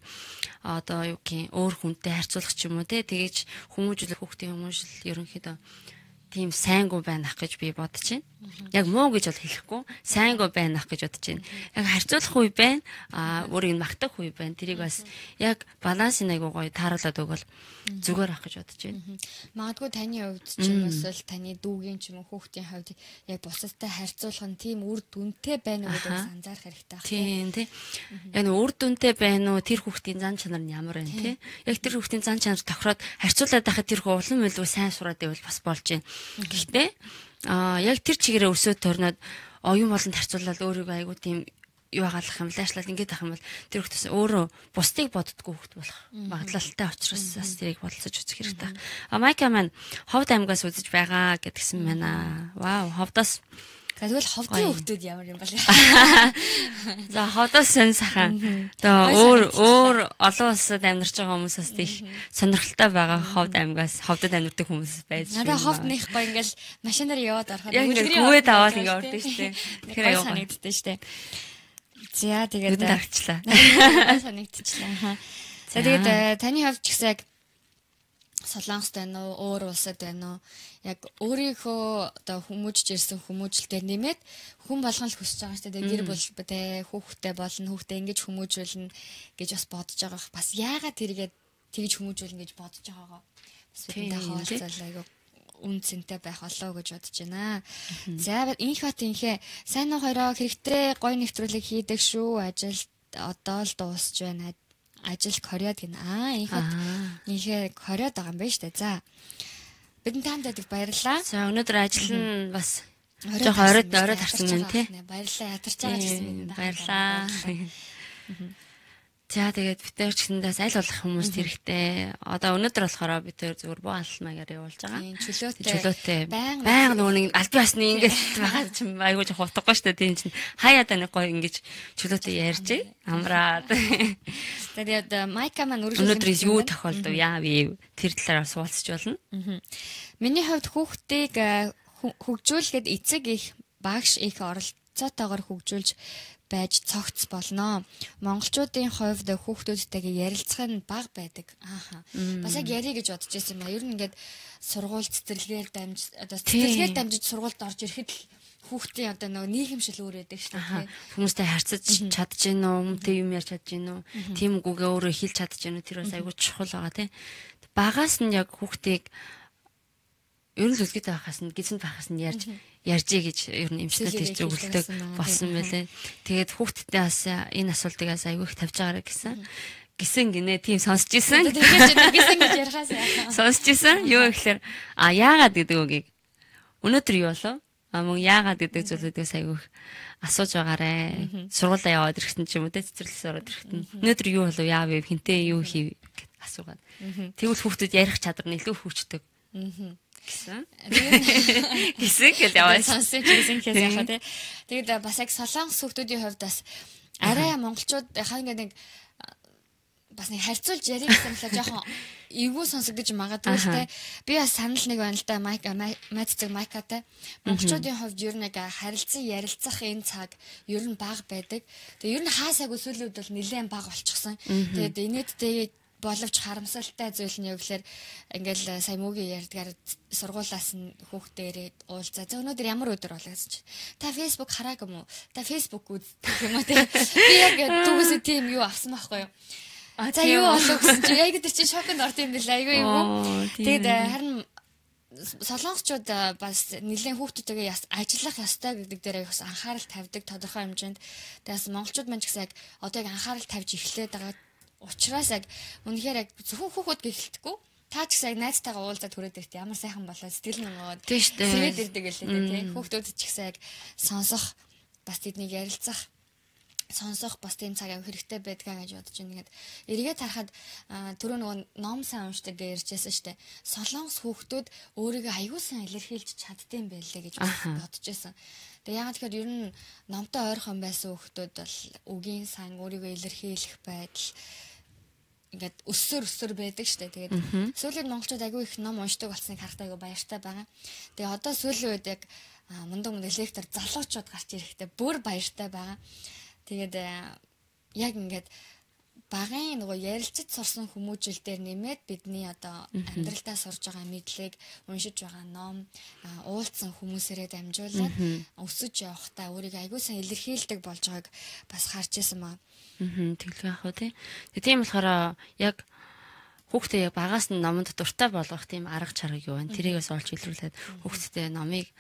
одоо юу гэх юм өөр хүнтэй харьцуулах ч юм уу те. Тэгж хүмүүжүүлэх хүүхдийн хүмүүжил ерөнхийдөө тийм сайнгүй байнах гэж би бодож байна. Яг муу гэж бол хэлэхгүй, сайнгүй байнах гэж бодож байна. Яг харьцуулах үе байна, өөрийг магтах үе байна. Тэрийг бас яг балансыг айгуу гоё тааруулаад өгвөл зүгээр ах гэж бодож байна. Магадгүй таны хувьд ч юм эсвэл таны дүүгийн ч юм уу хүүхдийн хувьд яг бусадтай харьцуулах нь тийм үр дүнтэй байна уу гэдгийг анзаарах хэрэгтэй байна. Тийм тий. Яг нь үр дүнтэй байна уу? Тэр хүүхдийн зан чанар нь ямар байна тий? Яг тэр хүүхдийн зан чанар тохироод харьцуулаад байхад тэр хөө улам илүү сайн сураад байвал бас болж байна. Гэхдээ яг тэр чигээрээ өсөөд торноод оюун болонд харьцуулаад өөрийгөө айгуу тийм юу хаалгах юм лаашлал ингэж ах юм бол тэр хүүхдээс өөрөө бусдыг боддгоо хүүхд болох магадлалтай учраас бас тэрийг бодолцож үзэх хэрэгтэй. Майка маань Ховд аймгаас үзэж байгаа гэдгсэн байна. Вау, Ховдоос тэгвэл ховдын хүүхдүүд ямар юм бол. За Ховдоос сонь сайхан. Тэгээ өөр олон улсад амьдарч байгаа хүмүүсээс их сонирхолтой байгаа Ховд аймгаас Ховдод амьдардаг хүмүүс байж байна. Надад Ховд нэхгүй ингээл машинаар яваад ороход гүгээд аваад ингээ ордог штеп. Тэгэхээр аяа санагддаг штеп. За тэгээд харагчлаа. Санагдчихлаа. За тэгээд таны хувьд ч гэсэн яг Солонгост байна уу, өөр улсад байна уу? Яг өөрийнхөө одоо хүмүүжж ирсэн хүмүүжлэлээр нэмээд хүн болгон л хүсэж байгаа шүү дээ. Гэр бүл хүүхдтэй болно, хүүхдээ ингэж хүмүүжүүлнэ гэж бас бодож байгаа. Бас яагаад тэргээд тэгж хүмүүжүүлнэ гэж бодож байгаагаа. Бас бидэнтэй хаалцал айгу үнцэнтэй байх болоо гэж бодож байна. За инх хот инхээ сайн уу хоёроо хэрэгтэй гоё нэвтрүүлэг хийдэг шүү. Ажил одоо л дуусч байна. Ажил Кореад гин. Инхээ Кореад байгаа юм байна шүү дээ. За бидний танд байдаг баярлалаа. За өнөөдөр ажил нь бас жоох оройд харсан байна тий. Баярлалаа. Ятарч байгаа гэсэн юм. Баярлалаа. За тэгээд бид нар ч гэсэндээс аль болох хүмүүст хэрэгтэй. Одоо өнөөдөр болохоор бид тэр зүгээр буу алал маягаар явуулж байгаа. Чөлөөтэй. Баян нөгөө нэг аль биесны ингэж байгаа ч айгуу жоох утгагүй шүү дээ. Тийм чинь хаяа тань гоё ингэж чөлөөтэй ярьж амраад. Тэгээд майка маань өнөөдөр юу тохиолдов яа вэ? Тэр талаар суулцж болно. Миний хувьд хүүхдийг хөгжүүлэхэд эцэг их багш их оролцож харьцаатайгаар хөгжүүлж байж цогц болно. Монголчуудын хувьд хүүхдүүдтэйгээ ярилцах нь бага байдаг. Бас яг ярих гэж бодож байсан юм а. Ер нь ингээд сургууль цэцэрлэгээр дамжиж сургуульд орж ирэхэд л хүүхдийн одоо нөгөө нийгэмшил өөр байдаг шүү дээ. Хүмүүстэй харьцаж чадж гин үү, юмтэй юм ярьж чадж гин үү, тийм үгүйгээ өөрөө хэлж чадж гин үү, тэр бас айгүй чухал байгаа тийм. Багаас нь яг хүүхдийг ер нь үлгэдэг байхаас нь гизэнд байхаас нь ярьжээ гэж ер нь эмчнэр тийч өгөлдөг болсон байлээ. Тэгээд хүүхдтэй бас энэ асуултыг бас айгүй их тавьж байгаарэ гисэн гинэ тийм сонсч ийсэн. Тэгээд гисэн гэж ярихаас сонсч ийсэн. Юу гэхээр яагаад гэдэг үгийг өнөөдөр юу болов? Мөн яагаад гэдэг зүйлүүдээс айгүй асууж байгаарэ. Сургуулаа яваад ирэхтэн ч юм уу те цэцэрлэгээс ороод ирэхтэн. Өнөөдөр юу болов? Яав вэ? Хинтээ юу хийв гэд асуугаад. Тэгвэл хүүхдүүд ярих чадвар нь илүү хөгждөг. Гисэн гэж яваад сонсож гисэн гэж яхаа те. Тэгээд бас яг солонгос хүүхдүүдийн хувьд бас арай монголчууд ингээд нэг бас нэг харьцуулж ярих гэсэн л жоохон эвгүй сонсогдож магадгүй л те. Би бас санал нэг байна л да майкатай. Монголчуудын хувьд ер нь яг харилцан ярилцах энэ цаг ер нь бага байдаг. Тэгээ ер нь хаасаагүй сүүлийн үед бол нэлээд бага болчихсон. Тэгээд инээдтэй боловч харамсалтай зүйл нь юу гэхээр ингээл сая мөгийн ярьдгаар сургуулаас нь хүүхдээрээ уулзаа. За өнөөдөр ямар өдөр болоо гэж. Та фэйсбુક харааг юм уу? Та фэйсбુક үздэг юм уу те? Би яг дүүсээ тийм юу авсан байхгүй юу? За юу болов гэсэн чи яг тэр чинь шокнд орд юм бэл айгүй юу. Тэгээд харин солонгосчууд бас нэлээд хүүхдүүдтэйгээ ажиллах ёстой гэдэг дээр бас анхаарал тавьдаг тодорхой хэмжээнд. Тэгээс монголчууд маань ч гэсэн яг одоо яг анхаарал тавьж эхлээд байгаа учраас яг үнэхээр яг зөвхөн хүүхэд гэлтдэггүй. Та ч гэсэн яг найзтайгаа уулзаад хүрээд ирт ямар сайхан болоо сэтгэл нэнгод сэргээд ирдэг гэлээ тий. Хүүхдүүд ч гэсэн яг сонсох бас тэднийг ярилцах сонсох бас тийм цаг хэрэгтэй байдгаа гэж бодож байна. Ингээд эргээд харахад түрүү нөгөө ном сайн уншдаг гэж ярьжсэн шүү дээ. Солонгос хүүхдүүд өөрийгөө аягүй сайн илэрхийлж чаддсан байлээ гэж бодож байсан. Тэгээ яагаад тэгэхээр ер нь номтой ойрхон байсан хүүхдүүд бол үгийн сан өөрийгөө илэрхийлэх байдал ингээд өссөр байдаг шүү дээ. Тэгээд сүүлийн монголчууд аягүй их ном уншдаг болсныг харахад аягүй баяртай байгаа. Тэгээ одоо сүүлийн үед яг мундаг лектор залуучууд гарч ирэхдээ бүр баяртай байгаа. Тэгээд яг ингээд багын нөгөө ярилцаж сурсан хүмүүжил дээр нэмээд бидний одоо амьдралдаа сурж байгаа мэдлэг, уншиж байгаа ном, уулзсан хүмүүсээрээ дамжуулаад өсөж явахдаа өөрийгөө аягүй сайн илэрхийлдэг болж байгааг бас харж ирсэн маа. Тэглэх яах вэ тий. Тийм болохоор яг хүүхдээ яг багаас нь номонд дуртай болгох тийм арга чаргыг юу вэ? Тэрийгээс олж илрүүлээд хүүхдээ номыг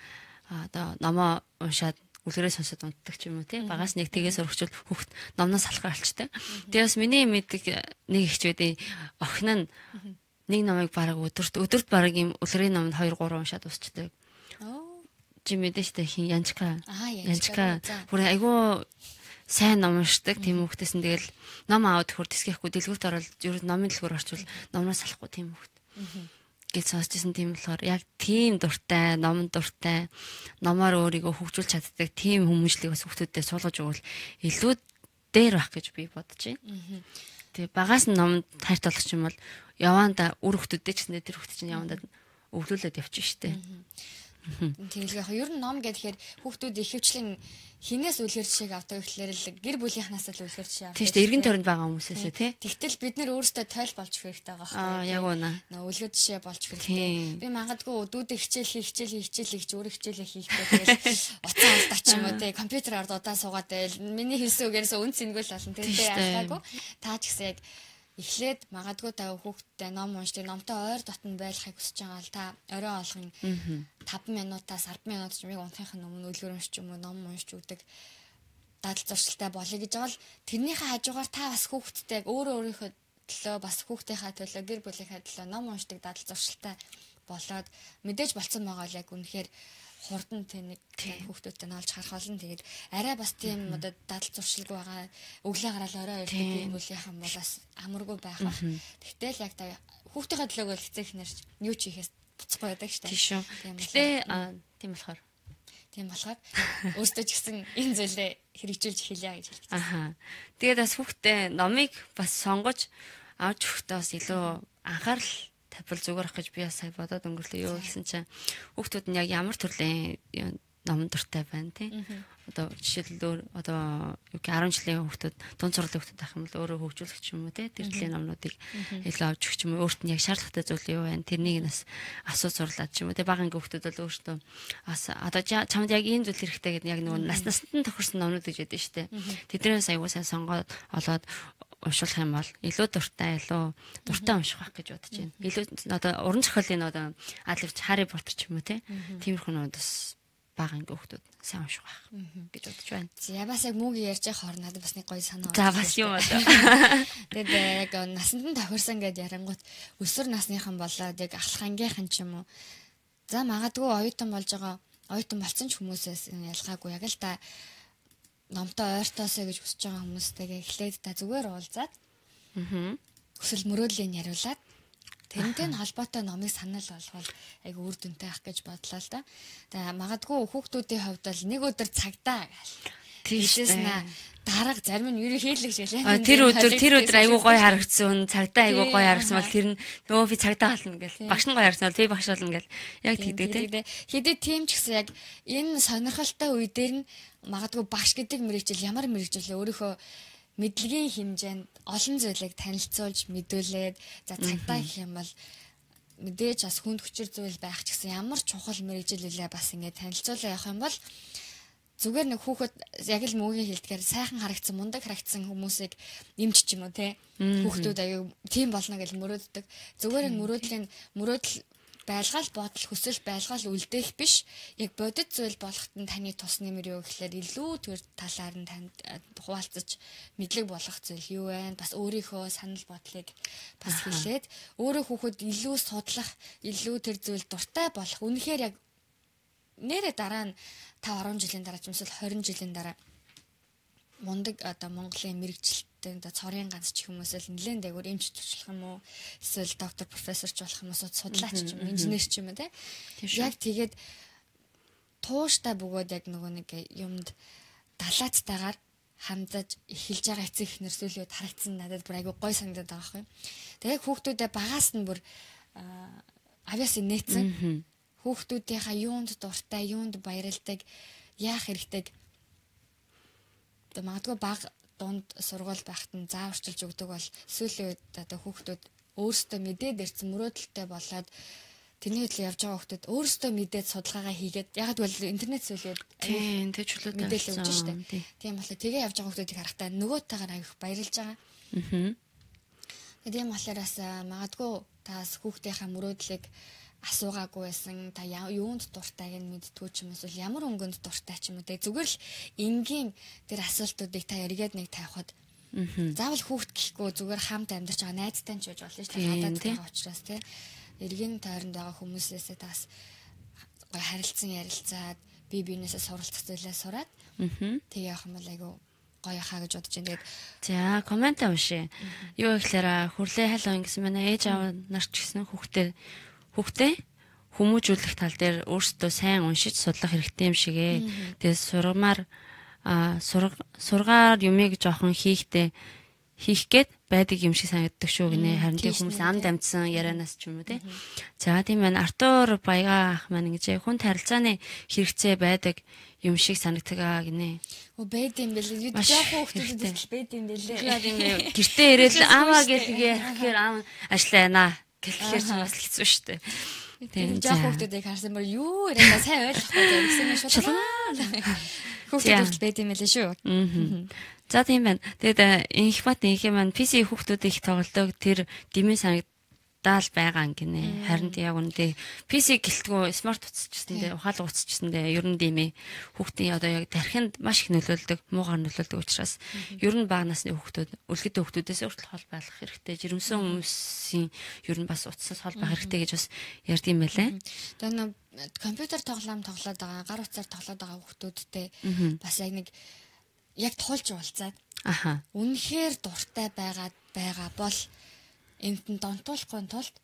одоо номоо уншаад үлгэрээ сонсоод унтдаг ч юм уу тий. Багаас нэг тгээс өргөчвөл хүүхд номноос салхаар алчдаг. Тэгээс миний мэддэг нэг ихчүүдийн охин нь нэг номыг бараг өдөрт бараг юм үлгэрийн номд 2 3 уншаад дуусчдаг. Чи мэдээж тэ хин Янчка. Бүр айгүй сайн ном уншдаг тийм хүүхдээс нь тэгэл ном аваад хөр тэсгэхгүй дэлгүүрт ороод ер нь номын дэлгүүр орчвол номноос салахгүй тийм хүүхд. Гэж сонсчихсан тийм болохоор яг тийм дуртай, ном дуртай, номоор өөрийгөө хөгжүүлж чаддаг тийм хүмүүжлийг бас хүүхдүүдэд суулгаж өгвөл илүү дээр байх гэж би бодож байна. Тэгээ багаас нь номд хайрт болох юм бол яваанда үр хүүхдүүдтэй ч гэсэн тэр хүүхд чинь яваандаа өвлүүлээд явчих штеп. Тэгэлгүй яг ер нь ном гэхээр хүүхдүүд ихэвчлэн хинээс үлгэр жишээг авдаг гэхлээр л гэр бүлийнхнаас л үлгэр жишээ авдаг. Тийм шүү дээ, эргэн тойронд байгаа хүмүүсээс тий. Тэгтэл бид нэр өөрсдөө тойл болж хэрэгтэй байгаа байхгүй. Яг үнэ. Үлгэр жишээ болж хэрэгтэй. Би магадгүй дүүдээ хичээл өөр хичээлээ хийхдээ тэгэл уцаа алдаач юм уу тий. Компьютераар удаа суугаад байл. Миний хэлсэн үгээрээс үн цэнгүүл болно. Тэрдээ яахаагүй. Та ч гэсэн яг эхлээд магадгүй та хүүхдтэй ном уншдаг, номтой ойр дотн байлахыг хүсэж байгаа л та орой олгон 5 минутаас 10 минут ч юм уу унтахын өмнө үлгэр уншиж юм уу ном уншиж өгдөг дадал зуршилтай болъё гэж байгаа л тэрнийхээ хажуугаар та бас хүүхдтэй өөрийнхөө төлөө бас хүүхдийнхээ төлөө гэр бүлийнхээ төлөө ном уншдаг дадал зуршилтай болоод мэдээж болцсон байгаа л яг үнэхээр хурдан тэнэг хүүхдүүдтэй наалж харах болно. Тэгээд арай бас тийм одоо дадал зуршилгүй байгаа өглөө гараал орой ирдэг гэр бүлийнхэн бол бас амаргүй байх бах. Тэгтэл яг та хүүхдийнхээ төлөө л хэцээх нэрч юу ч хийхээс буцахгүй байдаг шүү дээ. Тийм шүү. Гэтэ тийм болохоор өөртөө ч гэсэн энэ зүйлээ хэрэгжүүлж эхэлье гэж хэлж байна. Тэгээд бас хүүхдээ номыг бас сонгож авч өгөхдөө бас илүү анхаарал тавьбал зүгээр ах гэж би бас сая бодоод өнгөрлөө. Юу гэсэн чинь хүүхдүүд нь яг ямар төрлийн ном дуртай байна тий. Одоо жишээлбэл одоо юу гэх 10 жилийн хүүхдүүд дунд сургуулийн хүүхдүүд байх юм бол өөрөө хөгжүүлэх ч юм уу тий. Тэр төрлийн номнуудыг илүү авч өгч юм уу. Өөрт нь яг шаардлагатай зүйл юу байна. Тэрнийг нас асууж сурлаад ч юм уу тий. Бага ангийн хүүхдүүд бол өөртөө бас одоо чамд яг ийм зүйл хэрэгтэй гэдэг яг нөгөө насанд нь тохирсон номнууд гэж байдаг шүү дээ. Тэднээс аягүй сайн сонгоод олоод уншуулах юм бол илүү дуртай унших байх гэж бодож байна. Илүү одоо уран зохиолын одоо Аливч Harry Potter ч юм уу тий. Тиймэрхүү нууд бас бага ангийн хүүхдүүд сайн унших байх гэж бодож байна. За бас яг муугийн ярьж байгаа хоор надад бас нэг гоё санаа. За бас юм одоо. Тэгээд яг насанд нь тохирсон гэд ярангуут өсвөр насныхан болоод яг ахлах ангийнхан ч юм уу. За магадгүй оюутан болсон ч хүмүүсээс ялгаагүй яг л та номтой ойртоосоо гэж хүсэж байгаа хүмүүстэйгээ эхлээд та зүгээр уулзаад өсвөл мөрөөдлийн яриулаад тэрнтэй холбоотой номыг санал болгоод айгу үр дүнтэй ах гэж бодлоо л да. Тэгээ магадгүй хүүхдүүдийн хувьд бол нэг өдөр цагтаа гал. Тийшээс дарга зарим нь ерөнхийлөгч гэлээ. Тэр өдөр айгу гоё харагдсан. Цагтаа айгу гоё харагдсан бол тэр нь нөгөө би цагтаа хална гэл. Багш нь гоё харагдсан бол би багш болно гэл. Яг тэгдэг тий. Хэдий тийм ч гэсэн яг энэ сонирхолтой үе дээр нь магадгүй багш гэдэг мэрэгжил ямар мэрэгжил өөрийнхөө мэдлэгийн хэмжээнд олон зүйлийг танилцуулж мэдүүлээд за цагтаа гэх юм бол мэдээж бас хүнд хүчээр зүйл байх ч гэсэн ямар чухал мэрэгжил үлээ бас ингээд танилцуулаа явах юм бол зүгээр нэг хүүхэд яг л мөгийн хэлдгээр сайхан харагдсан мундаг харагдсан хүмүүсийг эмч ч юм уу те хүүхдүүд аюу тийм болно гэж мөрөөддөг. Зүгээр мөрөөдөл байлгаал бодол хүсэл байлгаал үлдээх биш яг бодит зүйл болоход нь таны тус нэмэр юу гэхлээр илүү тэр талаар нь танд хуваалцаж мэдлэг болох зүйл юу вэ? Бас өөрийнхөө санал бодлыг бас хэлээд өөрөө хүүхэд илүү судлах, илүү тэр зүйл дуртай болох. Үнэхээр яг нэрээ дараа нь 5-10 жилийн дараа ч юм эсвэл 20 жилийн дараа мундаг одоо Монголын мэрэгчлэлтэй одоо цорын ганц ч хүмүүсэл нэлээд дээгүүр эмч тучлах юм уу эсвэл доктор профессор ч болох юм уу судлаач ч юм инженер ч юм уу те яг тэгээд тууштай бөгөөд яг нөгөө нэг юмд далаацтайгаар хамдаж эхэлж байгаа эцэг эхнэр сүлүүд харагдсан надад бүр айгүй гой санагдаад байгаа юм. Тэгээд хүүхдүүдээ багаас нь бүр авьяас нээсэн хүүхдүүдийнхаа юунд дуртай юунд баярлдаг яах хэрэгтэй магадгүй баг дунд сургууль байхад нь зааварчилж өгдөг бол сүүлийн үед одоо хүүхдүүд өөрсдөө мэдээд ирсэн мөрөөдөлтэй болоод тэрний хөдөл явж байгаа хүүхдүүд өөрсдөө мэдээд судалгаагаа хийгээд яг бол интернет сүлээд тийм тэг чөлөөтэй мэдээлэл өгч штэ. Тийм болохоор тэгээ явж байгаа хүүхдүүдийг харахтаа нөгөөтэйгээр аяг баярлж байгаа. Тийм болохоор бас магадгүй таас хүүхдийнхаа мөрөөдлийг асуугаагүй байсан та юунд дуртайг нь мэдтгүү ч юм эсвэл ямар өнгөнд дуртай ч юм уу те зүгээр л энгийн тэр асуултуудыг та эргээд нэг тавихад заавал хүүхд гэхгүй зүгээр хамт амьдарч байгаа найзтай ч байж болно шүү дээ гадаад байгаа учраас те эргэн тойронд байгаа хүмүүсээсээ тас гой харилцан ярилцаад бие биенээсээ суралцах зүйлээ сураад тэгээ явах юм бол айгу гоё хаа гэж бодож байна. Тэгээд за комент уншия. Юу гэхээр хүрлээ хайлаа гэсэн манай ээж аав нар ч гэсэн хүүхдээ хүмүүжүүлэх тал дээр өөрсдөө сайн уншиж судлах хэрэгтэй юм шигэ. Тэгээд сургаар юмыг жоохон хийх гээд байдаг юм шиг санагддаг шүү гинэ. Харин тийм хүмүүс амд амтсан ярианаас ч юм уу те. За тийм байна. Артур Баяга ах маань ингэж хүн харилцааны хэрэгцээ байдаг юм шиг санагддаг гинэ. Байд юм бэлээ. Жоох хүмүүсд байд юм бэлээ. Гэртээ ирээл ааваа гэхээр аав ажиллана. Гэхлээр ч бас хэцүү шүү дээ. Тийм жоох хүмүүсийг харсан бол юу яриа сайн ойлгохгүй гэсэн юм шүү. Хүүхдүүд байд юм лээ шүү. За тийм байна. Тэгээд инх маань PC хүүхдүүд их тоглодог тэр дэмэн санагдаал байгаа гинэ. Харин яг үнэндээ PC гэлтгүү смарт утасчсэндээ ухаалаг утасчсэндээ ер нь дэмээ хүүхдийн одоо яг тархинд маш их нөлөөлдөг, муугаар нөлөөлдөг учраас ер нь бага насны хүүхдүүд өлгөдөө хүүхдүүдээс өөрчлөлт хол байх хэрэгтэй. Жирэмсэн хүмүүсийн ер нь бас утасаас хол байх хэрэгтэй гэж бас ярьд юм байлаа. Тэгээд компьютер тоглоом тоглоод байгаа, гар утсаар тоглоод байгаа хүүхдүүдтэй бас яг туулж уулзаад үнэхээр дуртай байгаа бол энтэн донтуулахгүй тулд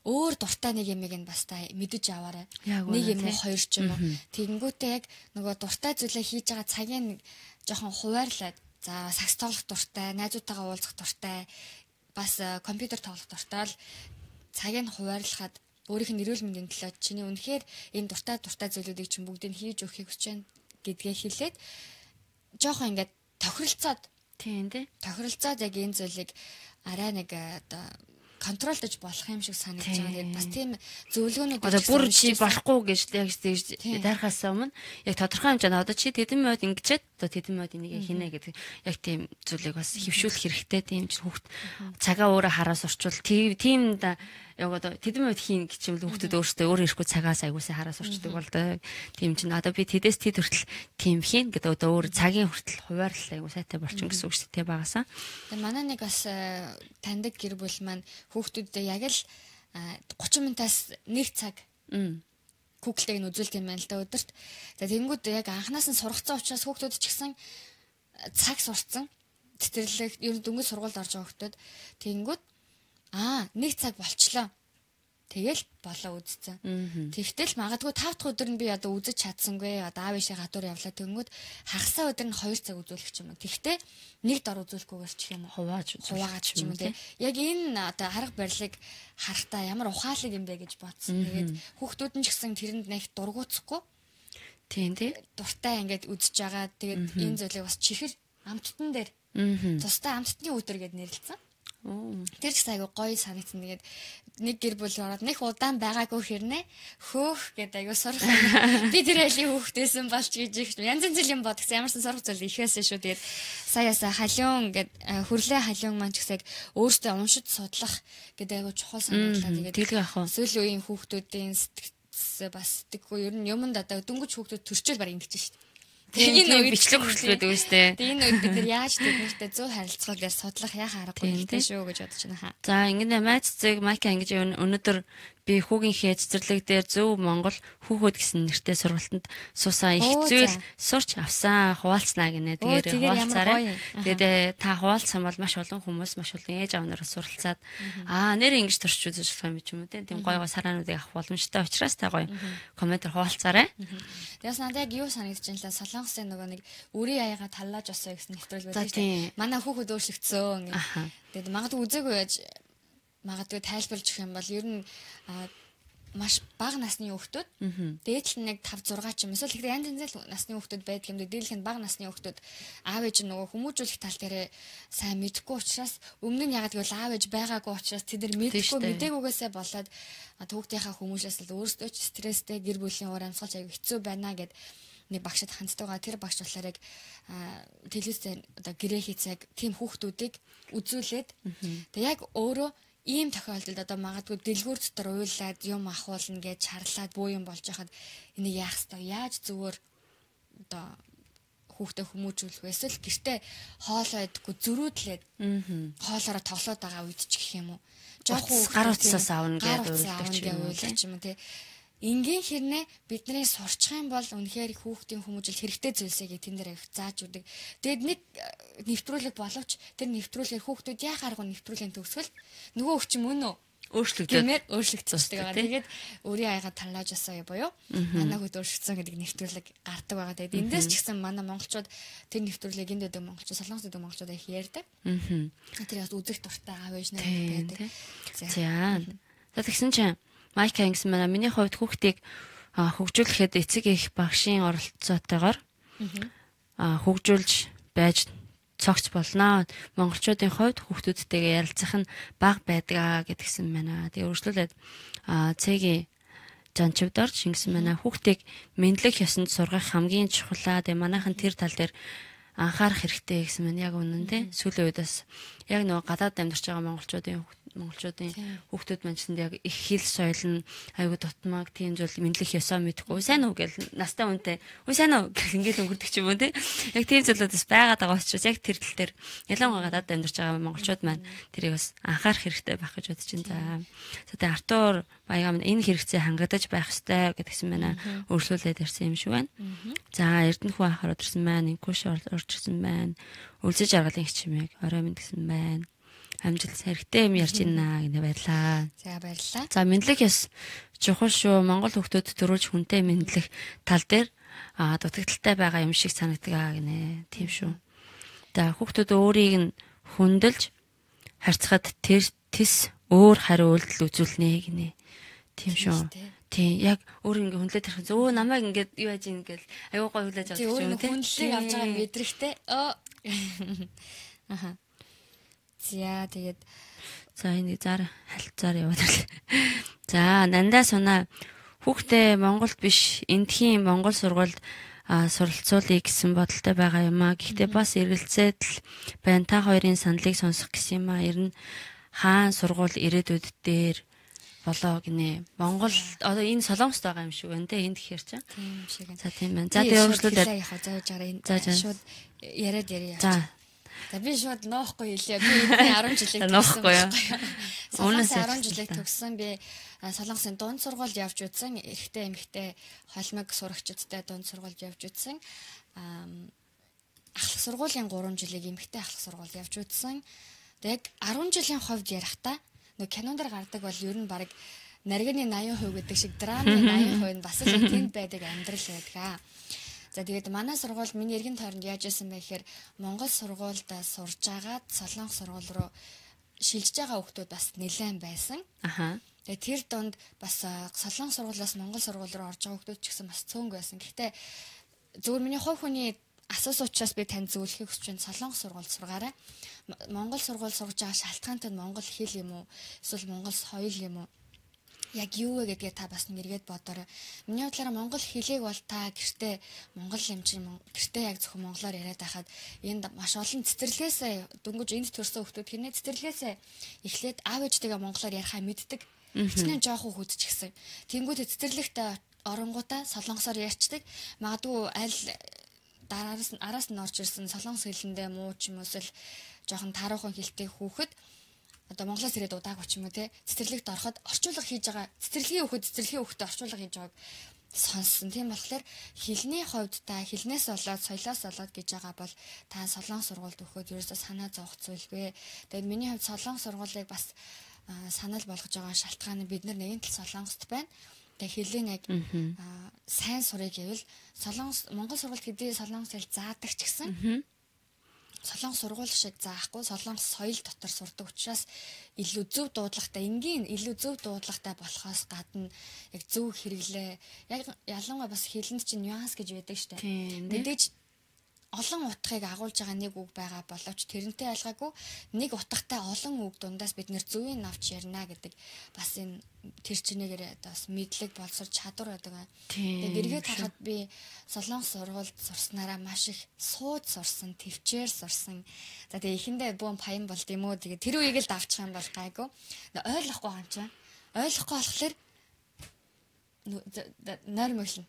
өөр дуртай нэг юмыг нь бас та мэдэж аваарай. Нэг юм уу хоёр ч юм уу. Тэгэнгүүтээ яг нөгөө дуртай зүйлээ хийж байгаа цагийн жоохон хуваарлаад за сакс тоглох дуртай, найзуудтайгаа уулзах дуртай, бас компьютер тоглох дуртай л цагийг хуваарлахад өөрийнх нь эрүүл мэндийн төлөө чиний үнэхээр энэ дуртай зүйлүүдийг чинь бүгдийг хийж өгөхийг хүсэж байна гэдгээ хэлээд жоохон ингээд тохиролцоод тохиролцоод яг энэ зүйлийг арай нэг одоо контролдож болох юм шиг санагдаж байгаа. Тэгээд бас тийм зөвлөгөөнүүд одоо бүр чи болохгүй гэж яг тэгж дайрахаас өмнө яг тодорхой хэмжээнд одоо чи тэдэн мод ингэчээд одоо тэдэн мод энийг хийнэ гэдэг яг тийм зүйлийг бас хөвшүүлэх хэрэгтэй. Тийм ч хүүхд цагаа өөрөө хараас орчвол тийм да яг одоо тэдэн мод хийн гэж юм л хүүхдүүд өөрсдөө өөр ирэхгүй цагаас аягуулсан хараас орчдөг бол доо. Тийм чинь одоо би тэдээс тэд хүртэл тийм хийн гэдэг одоо өөр цагийн хүртэл хуваарлал аягүй сайтай болчихно гэсэн үг шүү дээ багасаа. Тэгээ манай нэг бас таньдаг гэр бүл маань хүүхдүүдэд яг л 30 минутаас 1 цаг Google-ийг нь үзүүлдэг юм байна л да өдөрт. За тэгэнгүүт яг анханаас нь сургацсан учраас хүүхдүүд ч гэсэн цаг сурцсан. Тэтгэрлэг ер нь дөнгөж сургуульд орж байгаа хүүхдүүд тэгэнгүүт 1 цаг болчлоо. Тэгэл болоо үзсэн. Тэгтэл магадгүй 5 дахь өдөр нь би одоо үзэж чадсангүй. Одоо аав ишээ гадуур явлаа тэгэнгүүт хагасаа өдөр нь 2 цаг үзүүлэх ч юм уу. Тэгтээ нэг дор үзүүлэхгүйгээр ч юм уу. Хувааж ч юм уу те. Яг энэ одоо арга барилыг харахтаа ямар ухаалаг юм бэ гэж бодсон. Тэгээд хүүхдүүд нь ч гэсэн тэрэнд нэг дургуутсахгүй. Тийм тий. Дуртай ингээд үзэж байгаа. Тэгээд энэ зүйлийг бас чихэр амттан дээр тустай амттны өдөр гэд нэрлэлсэн. Тэр ч айгу гоё санагдсан. Тэгээд нэг гэр бүл ороод нэг удаан байгаагүй хэрнээ хөөх гэдэг айгу сурах. Би тэр айлын хүүхдээсэн болж гэж их янз янзын юм бодгсон. Ямарсан сурах зүйл ихээсээ шүү. Тэгээд саяасаа халиун гэд хөрлөө халиун маань ч гэсэн өөртөө уншиж судлах гэдэг айгу чухал санагдлаа. Тэгээд сүүлийн үеийн хүүхдүүдийн сэтгэц бас тэггүй ер нь юмд одоо дөнгөж хүүхдүүд төрчөөл баг ингэж шүү. Тэгээ энэ үед бичлэг хүртэл байдаг үстэй. Тэгээ энэ үед бид нар яаж тэднэртэй зөв харилцахыг дээр судлах яхаа аргагүй хэлтэй шүү гэж бодож байна хаа. За ингэнэ майц цэг майка ингэж өнөөдөр би хүүгийнхээ цэцэрлэг дээр зөв Монгол хүүхөд гэсэн нэртэй сургалтанд суусаа их зүйл сурч авсан хуваалцнаа гинэ. Тэгээд хуваалцаарай. Тэгээд та хуваалцсан бол маш олон хүмүүс маш олон ээж аав нараас суралцаад нэр ингэж турч үзэж болох юм ч юм уу тийм гоё сараануудыг авах боломжтой учраас та гоё комментээр хуваалцаарай. Тэгээс надад яг юу санагдаж байна лээ Солонгосын нөгөө нэг үрийн аяга таллааж осоо гэсэн нэвтрүүлэг байдаг шүү дээ. Манай хүүхэд өөрчлөгдсөн. Тэгээд магадгүй үзээгүй байж магадгүй тайлбарлаж өгөх юм бол ер нь маш бага насны хүүхдүүд дээдл нь нэг 5 6 ч юм эсвэл их янз янз насны хүүхдүүд байдаг юм. Дээдл нь бага насны хүүхдүүд аав ээж нөгөө хүмүүжүүлэх тал дээр сайн мэдэхгүй учраас өмнө нь яг гэвэл аав ээж байгаагүй учраас тэд нар мэдээгүйгээсээ болоод хүүхдийнхаа хүмүүжлээс л өөрсдөө ч стресстэй гэр бүлийн уур амьсгалж аяг хэцүү байна гэд нэг багшд ханддаг. Тэр багш болохоор яг телевизээр одоо гэрээ хийцэг тийм хүүхдүүдийг үзүүлээд тэг яг өөрөө ийм тохиолдолд одоо магадгүй дэлгүүр дотор уйлаад юм ахуулна гэж чарлаад буу юм болж хахад энийг яах вэ? Яаж зүгээр одоо хүүхдээ хүмүүжүүлэх вэ? Эсвэл гэртээ хоолоо идэггүй зөрүүдлээд хоолоороо тоглоод байгаа үед ч гэх юм уу. Жохон гар утсаас аавна гэдэг уйлах юм тий. Ингийн хэрнээ бидний сурчих юм бол үнэхээр хүүхдийн хүмүүжил хэрэгтэй зүйлсийг тэн дээр их зааж өгдөг. Тэгэд нэг нэвтрүүлэг боловч тэр нэвтрүүлгээр хүүхдүүд яах аргагүй нэвтрүүлгийн төгсгөл нөгөө өвчин мөн өөрчлөгдсөн байгаа. Тэгээд өөрийн аяга талааж асаа буюу манай хүүд өөрчлөгдсөн гэдэг нэвтрүүлэг гардаг байгаа. Тэгээд эндээс ч гэсэн манай монголчууд тэр нэвтрүүлгийг энд дэдэг монголчууд солонгос дэдэг монголчууд их ярьдаг. Тэр бас үзэх дуртай аав ээж нар байдаг. За тэгсэн чинь Майка ингэсэн байна. Миний хувьд хүүхдийг хөгжүүлэхэд эцэг эх багшийн оролцоотойгоор хөгжүүлж байж цогц болно. Монголчуудын хувьд хүүхдүүдтэйгээ ярилцах нь бага байдаг гэдгсэн байна. Тэгээ үргэлжлүүлээд цэгийн жанчивд орж ингэсэн байна. Хүүхдийг мэдлэг ёсонд сургах хамгийн чухал. Тэгээ манайхан тэр тал дээр анхаарах хэрэгтэй гэсэн мэн яг үнэн тий. Сүүлийн үед бас яг нөгөө гадаад амьдарч байгаа монголчуудын хүүхдүүд маньчсанд яг их хэл соёл нь аюу дутмаг тийм зүйл мэдлэх ёсоо мэдэхгүй сайн уу гэл настай хүнтэй сайн уу гэх ингээд өнгөрдөг ч юм уу тий. Яг тийм зүйлүүдс байгаад байгаа учраас яг тэр тал дээр ялангуяа гадаад амьдарч байгаа монголчууд маань тэрийг бас анхаарах хэрэгтэй байх гэж бодож байна. За тэгээ Артур Баян энэ хэрэгцээ хангадаж байх ёстой гэдгсэн байна. Өөрчлөлөөд ирсэн юм шиг байна. За Эрдэнэхүү анхаар өдөрсөн байна. Инкуш орчихсан байна. Үлзэж аргалын хичмээг орой минь гэсэн байна. Амжилт хэрэгтэй юм ярьж байна гэнэ баярлаа. За баярлалаа. За мэдлэг ёс чухал шүү. Монгол хүүхдүүд төрүүлж хүнтэй мэдлэх тал дээр дутагдaltaй байгаа юм шиг санагддаг гэнэ. Тийм шүү. За хүүхдүүд өөрийг нь хүндэлж харьцахад тэр тис өөр хариу үйлдэл үзүүлнэ гинэ. Тийм шүү. Тийм яг өөр ингээ хүнлээд ирэх зөө намайг ингээд юу яаж ингээд аюу гой хүлээж авдаг юм. Тийм хүнлэлийг авч байгаа мэдрэгтэй. Аха. За тэгээд энэ харилцаар яваад ирлээ. За нандаа сунаа хүүхдээ Монголд биш эндхийн Монгол сургуульд суралцуулъя гэсэн бодолтой байгаа юм аа. Гэхдээ бас эргэлзээд л байна. Та хоёрын саналыг сонсох гэсэн юм аа. Ер нь хаан сургууль ирээдүйд дээр болоо гинэ. Монгол одоо энэ Солонгост байгаа юм шиг байна те энд гэхэр чинь. Тийм шиг. За тийм байна. За тэгээ өөрчлөлтөд зааж байгаа шууд яриад яриа. За би шууд ноохгүй хэлээ. Би 10 жилиг төгсөн байна. Өмнөөс 10 жилиг төгсөн би Солонгосын дунд сургуульд явж үзсэн. Эрэгтэй эмэгтэй холимог сурагчдтай дунд сургуульд явж үзсэн. Ахлах сургуулийн 3 жилиг эмэгтэй ахлах сургуульд явж үзсэн. Яг 10 жилийн хувьд ярихдаа нэг кинонд гардаг бол ер нь баг наргины 80% гэдэг шиг драмын 80% нь бас л тэнд байдаг амьдрал байдаг. За тэгээд манай сургууль миний эргэн тойронд яаж исэн бэ гэхээр Монгол сургуульд сурж агаад Солонгос сургууль руу шилжиж байгаа хүмүүс бас нэлээд байсан. Аха. Тэгээд тэр донд бас Солонгос сургуулиас Монгол сургууль руу орж байгаа хүмүүс ч гэсэн бас цөөнг байсан. Гэхдээ зөвхөн миний хувь хүний асуусан учраас би танд зөвлөхийг хүсэж байна. Солонгос сургуульд сургаарай. Монгол сургууль сурж байгаа шалтгаантай нь Монгол хэл юм уу? Эсвэл Монгол соёл юм уу? Яг юу вэ гэдгээ та бас нэргээд бодоорой. Миний бодлоор Монгол хэлийг бол та гэртээ Монгол эмчийн гэртээ яг зөвхөн монголоор яриад байхад энд маш олон цэцэрлэгээсээ дөнгөж энд төрсэн хүмүүс хинэ цэцэрлэгээсээ эхлээд аав ээжтэйгээ монголоор ярихаа мэддэг. Хичнээн жоохон хүч гисэн. Тэнгүүд цэцэрлэгт оронгуудаа солонгосоор ярьцдаг. Магадгүй аль араас нь орж ирсэн солонгос хэлэндээ муу ч юм уу эсвэл жоохон тааруухан хэлтэй хүүхэд одоо монголоос ирээд удаагүй ч юм уу те цэцэрлэгт ороход орчуулга хийж байгаа цэцэрлэгийн хүүхдээ орчуулга хийж байгааг сонссон. Тийм болохоор хэлний хувьд та хэлнээс болоод соёлоос болоод гэж байгаа бол та солонгос сургуульд өгөхөд ерөөсөө санаа зовох зүйлгүй. Тэгээд миний хувьд солонгос сургуулийг бас санал болгож байгаа шалтгаан нь бид нар нэгэн тал солонгост байна. Тэгээ хэлний яг сайн сурыг гэвэл солонгос Монгол сургуульд хэдий солонгос хэл заадаг ч гэсэн солонгос сургууль шиг заахгүй солонгос соёл дотор сурдаг учраас илүү зөв дуудлагатай энгийн илүү зөв дуудлагатай болохоос гадна яг зөв хэрэглээ яг ялангуяа бас хэлэнд чинь нюанс гэж байдаг штэ. Мэдээж олон утгыг агуулж байгаа нэг үг байгаа боловч тэрнтэй айлгаагүй нэг утгатай олон үг дундаас бид нэр зөвийг авч ярина гэдэг бас энэ тэр чинээгээр бас мэдлэг боловсрч чадвар байдаг. Тэгээд эргээд харахад би солонгос сургуульд сурснараа маш их сууд сурсан, төвчээр сурсан. За тэгээд эхэндээ бүүн паян болд юм уу тэгээд тэр үеийг л давчих юм бол гайгүй. Ойлгохгүй юм чинь. Ойлгохгүй болохоор нойр мөглөн.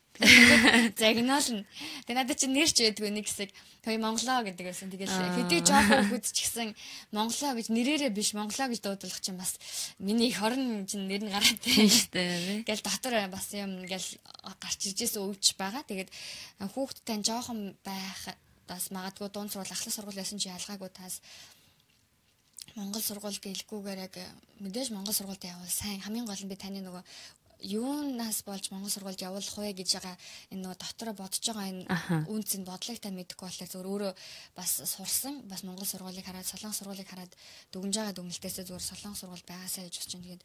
Загнаална. Тэгээ надад чи нэр ч байдгүй нэг хэсэг. Тэгээ монголоо гэдэг байсан. Тэгэл хэдий жоохон хүүд ч гэсэн монголоо гэж нэрээрээ биш монголоо гэж дуудлах чинь бас миний их орон чинь нэр нь гараад байна шүү дээ. Ингээл дотор бас юм ингээл гарч иржээс өвч байгаа. Тэгээд хүүхдтэй жоохон байх бас магадгүй дунд сургууль ахлах сургууль байсан чи ялгаагүй таас Монгол сургууль гэлгүйгээр яг мэдээж Монгол сургуульд явал сайн хамгийн гол нь би таны нөгөө юунаас болж Монгол сургуульд явуулах вэ гэж байгаа энэ нөгөө дотроо бодож байгаа энэ үнцэн бодлыг тань мэдэхгүй болохоор зөвөр өөрөө бас сурсан бас Монгол сургуулийг хараад солонгос сургуулийг хараад дүгнж байгаа дүгнэлтээсээ зөвөр солонгос сургууль байгаасаа гэж бодож байна. Тэгээд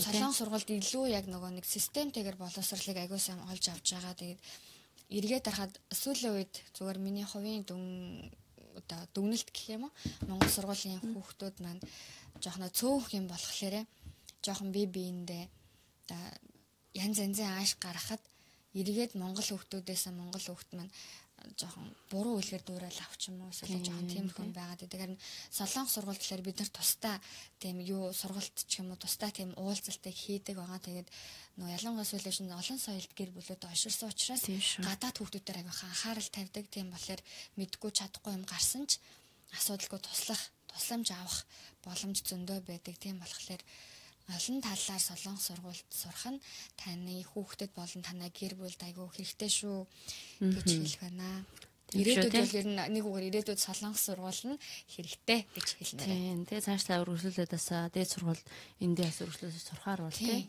солонгос сургуульд илүү яг нөгөө нэг системтэйгээр боловсролыг аягүй сайн олж авч байгаа. Тэгээд эргээд харахад сүүлийн үед зөвөр миний хувийн дүгнэлт гэх юм уу Монгол сургуулийн хүүхдүүд маань жоохон цөөх юм болохлээрээ жоохон биендээ янз янзын ааш гаргахад эргээд Монгол хүүхдүүдээс Монгол хүүхд маань жоохон буруу үлгэр дуурайл авч юм уу эсвэл жоохон тиймэрхүү байгаад байдаг. Харин солонгос сургууль гэхээр бид нар тусдаа тийм юу сургуульд ч юм уу тусдаа тийм уулзалтыг хийдэг байгаа. Тэгээд нөгөө ялангуяа сүүлийн олон соёлд гэр бүлүүд ойширсан учраас гадаад хүүхдүүдээр аяга анхаарал тавьдаг. Тийм болохоор мэдгүй чадахгүй юм гарсан ч асуудалгүй тусламж авах боломж зөндөө байдаг. Тийм болохоор олон талаар солонгос сургуульд сурах нь таны хүүхдэд болон танай гэр бүлд айгүй хэрэгтэй шүү гэж хэлэх байна. Ирээдүйд бол ер нь нэг үгээр ирээдүйд солонгос сургууль нь хэрэгтэй гэж хэлнэ. Тийм. Тэгээ цаашдаа өргөжлүүлээд басаа дээд сургууль эндээ бас өргөжлүүлж сурахаар бол тийм.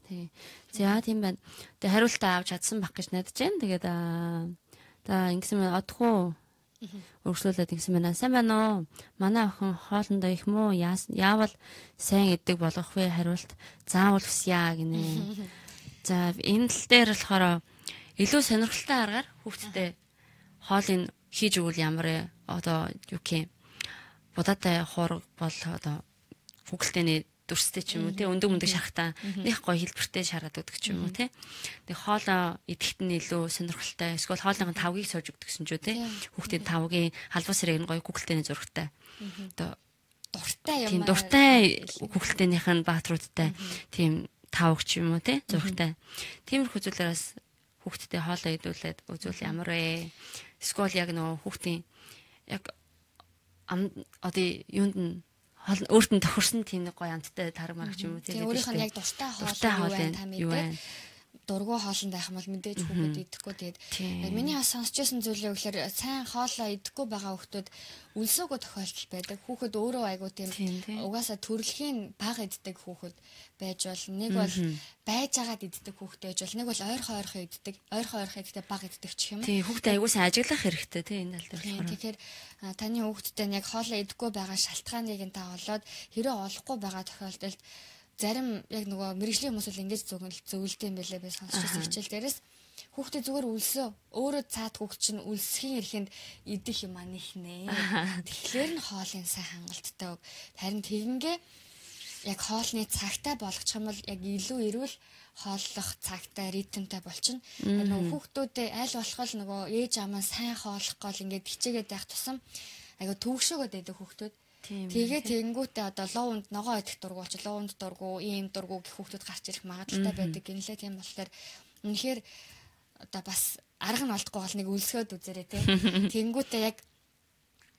Тийм. За тийм байна. Тэгээ хариултаа авч чадсан баг гэж найдаж байна. Тэгээд за ингэсэн мэн одохгүй Өргөжлүүлээд ингэсэн байна. Сайн байна уу? Манай охин хоолндоо их муу яавал сайн иддэг болгох вэ? Хариулт заавал хүсье гинэ. За энэ тал дээр болохоор илүү сонирхолтой аргаар хүүхдэд хоолыг хийж өгвөл ямар одоо юу гэх юм будаатай хуурга бол одоо хүүхэлдэйний дүрстэй ч юм уу тий өндөг шарахтаа нэг гоё хэлбэртэй шараад өгдөг ч юм уу тий. Тэг хоолоо идэхт нь илүү сонирхолтой. Эсвэл хоолны тавгийг сууж өгдөг гэсэн ч үү тий. Хүүхдийн тавгийн халбас сэрэг нь гоё хүүхэлдэйний зурагтай. Одоо дуртай юм. Тийм дуртай хүүхэлдэйнийх нь баатруудтай тийм тавг ч юм уу тий зурагтай. Тиймэрхүү зүйлээс хүүхдэд хоолоо идүүлээд үзүүл ямар вэ? Эсвэл яг нөгөө хүүхдийн яг одоо юунд нь өөрт нь тохирсон тийм нэг гоё амттай тармаг ч юм уу тийм өөрийнх нь яг дуртай хоол юу вэ? Дургуй хоолнд байх юм бол мэдээж хүүхэд идэхгүй тэгээд миний сонсч байсан зүйлээ гэхээр сайн хоолоо идэхгүй байгаа хүүхдүүд үлсөөгүй тохиолдол байдаг. Хүүхэд өөрөө айгуу тийм угаасаа төрөлхийн бага иддэг хүүхэд байж бол нэг бол байж агаад иддэг хүүхэд байж бол нэг бол ойрхон иддэг бага иддэг ч юм уу. Тийм хүүхдээ айгуу сайн ажиглах хэрэгтэй тийм энэ тал дээр. Тэгэхээр таны хүүхэдтэй яг хоолоо идэхгүй байгаа шалтгааныг нь та олоод хэрэв олохгүй байгаа тохиолдолд зарим яг нөгөө мэрэгжлийн хүмүүс л ингэж зөвлөдөө юм байлээ би сонсч байсан хичээл дээрээс хүүхдээ зүгээр үлсөө өөрөө цаад хүүхд чинь үлсхийн эрхэнд идэх юм анихнэ. Тэгэхээр нь хоолын сайн хангалттай өг. Харин тэгингээ яг хоолны цагтай болгочих юм бол яг илүү эрүүл хооллох цагтай ритмтэй болчихно. Нөгөө хүүхдүүдээ аль болох л нөгөө ээж амаа сайн хооллох гол ингээд хичээгээд байх тусам айгу төвөгшөөгөөд байдаг хүүхдүүд. Тэгээ тэгэнгүүтээ одоо ловонд ногоо идэх дургуй ч ловонд дургуй, ийм дургуй гэх хүүхдүүд гарч ирэх магадлалтай байдаг гинлээ. Тийм болохоор үнэхээр одоо бас арга нь олдохгүй бол нэг үлсгөөд үзээрэй те. Тэгэнгүүтээ яг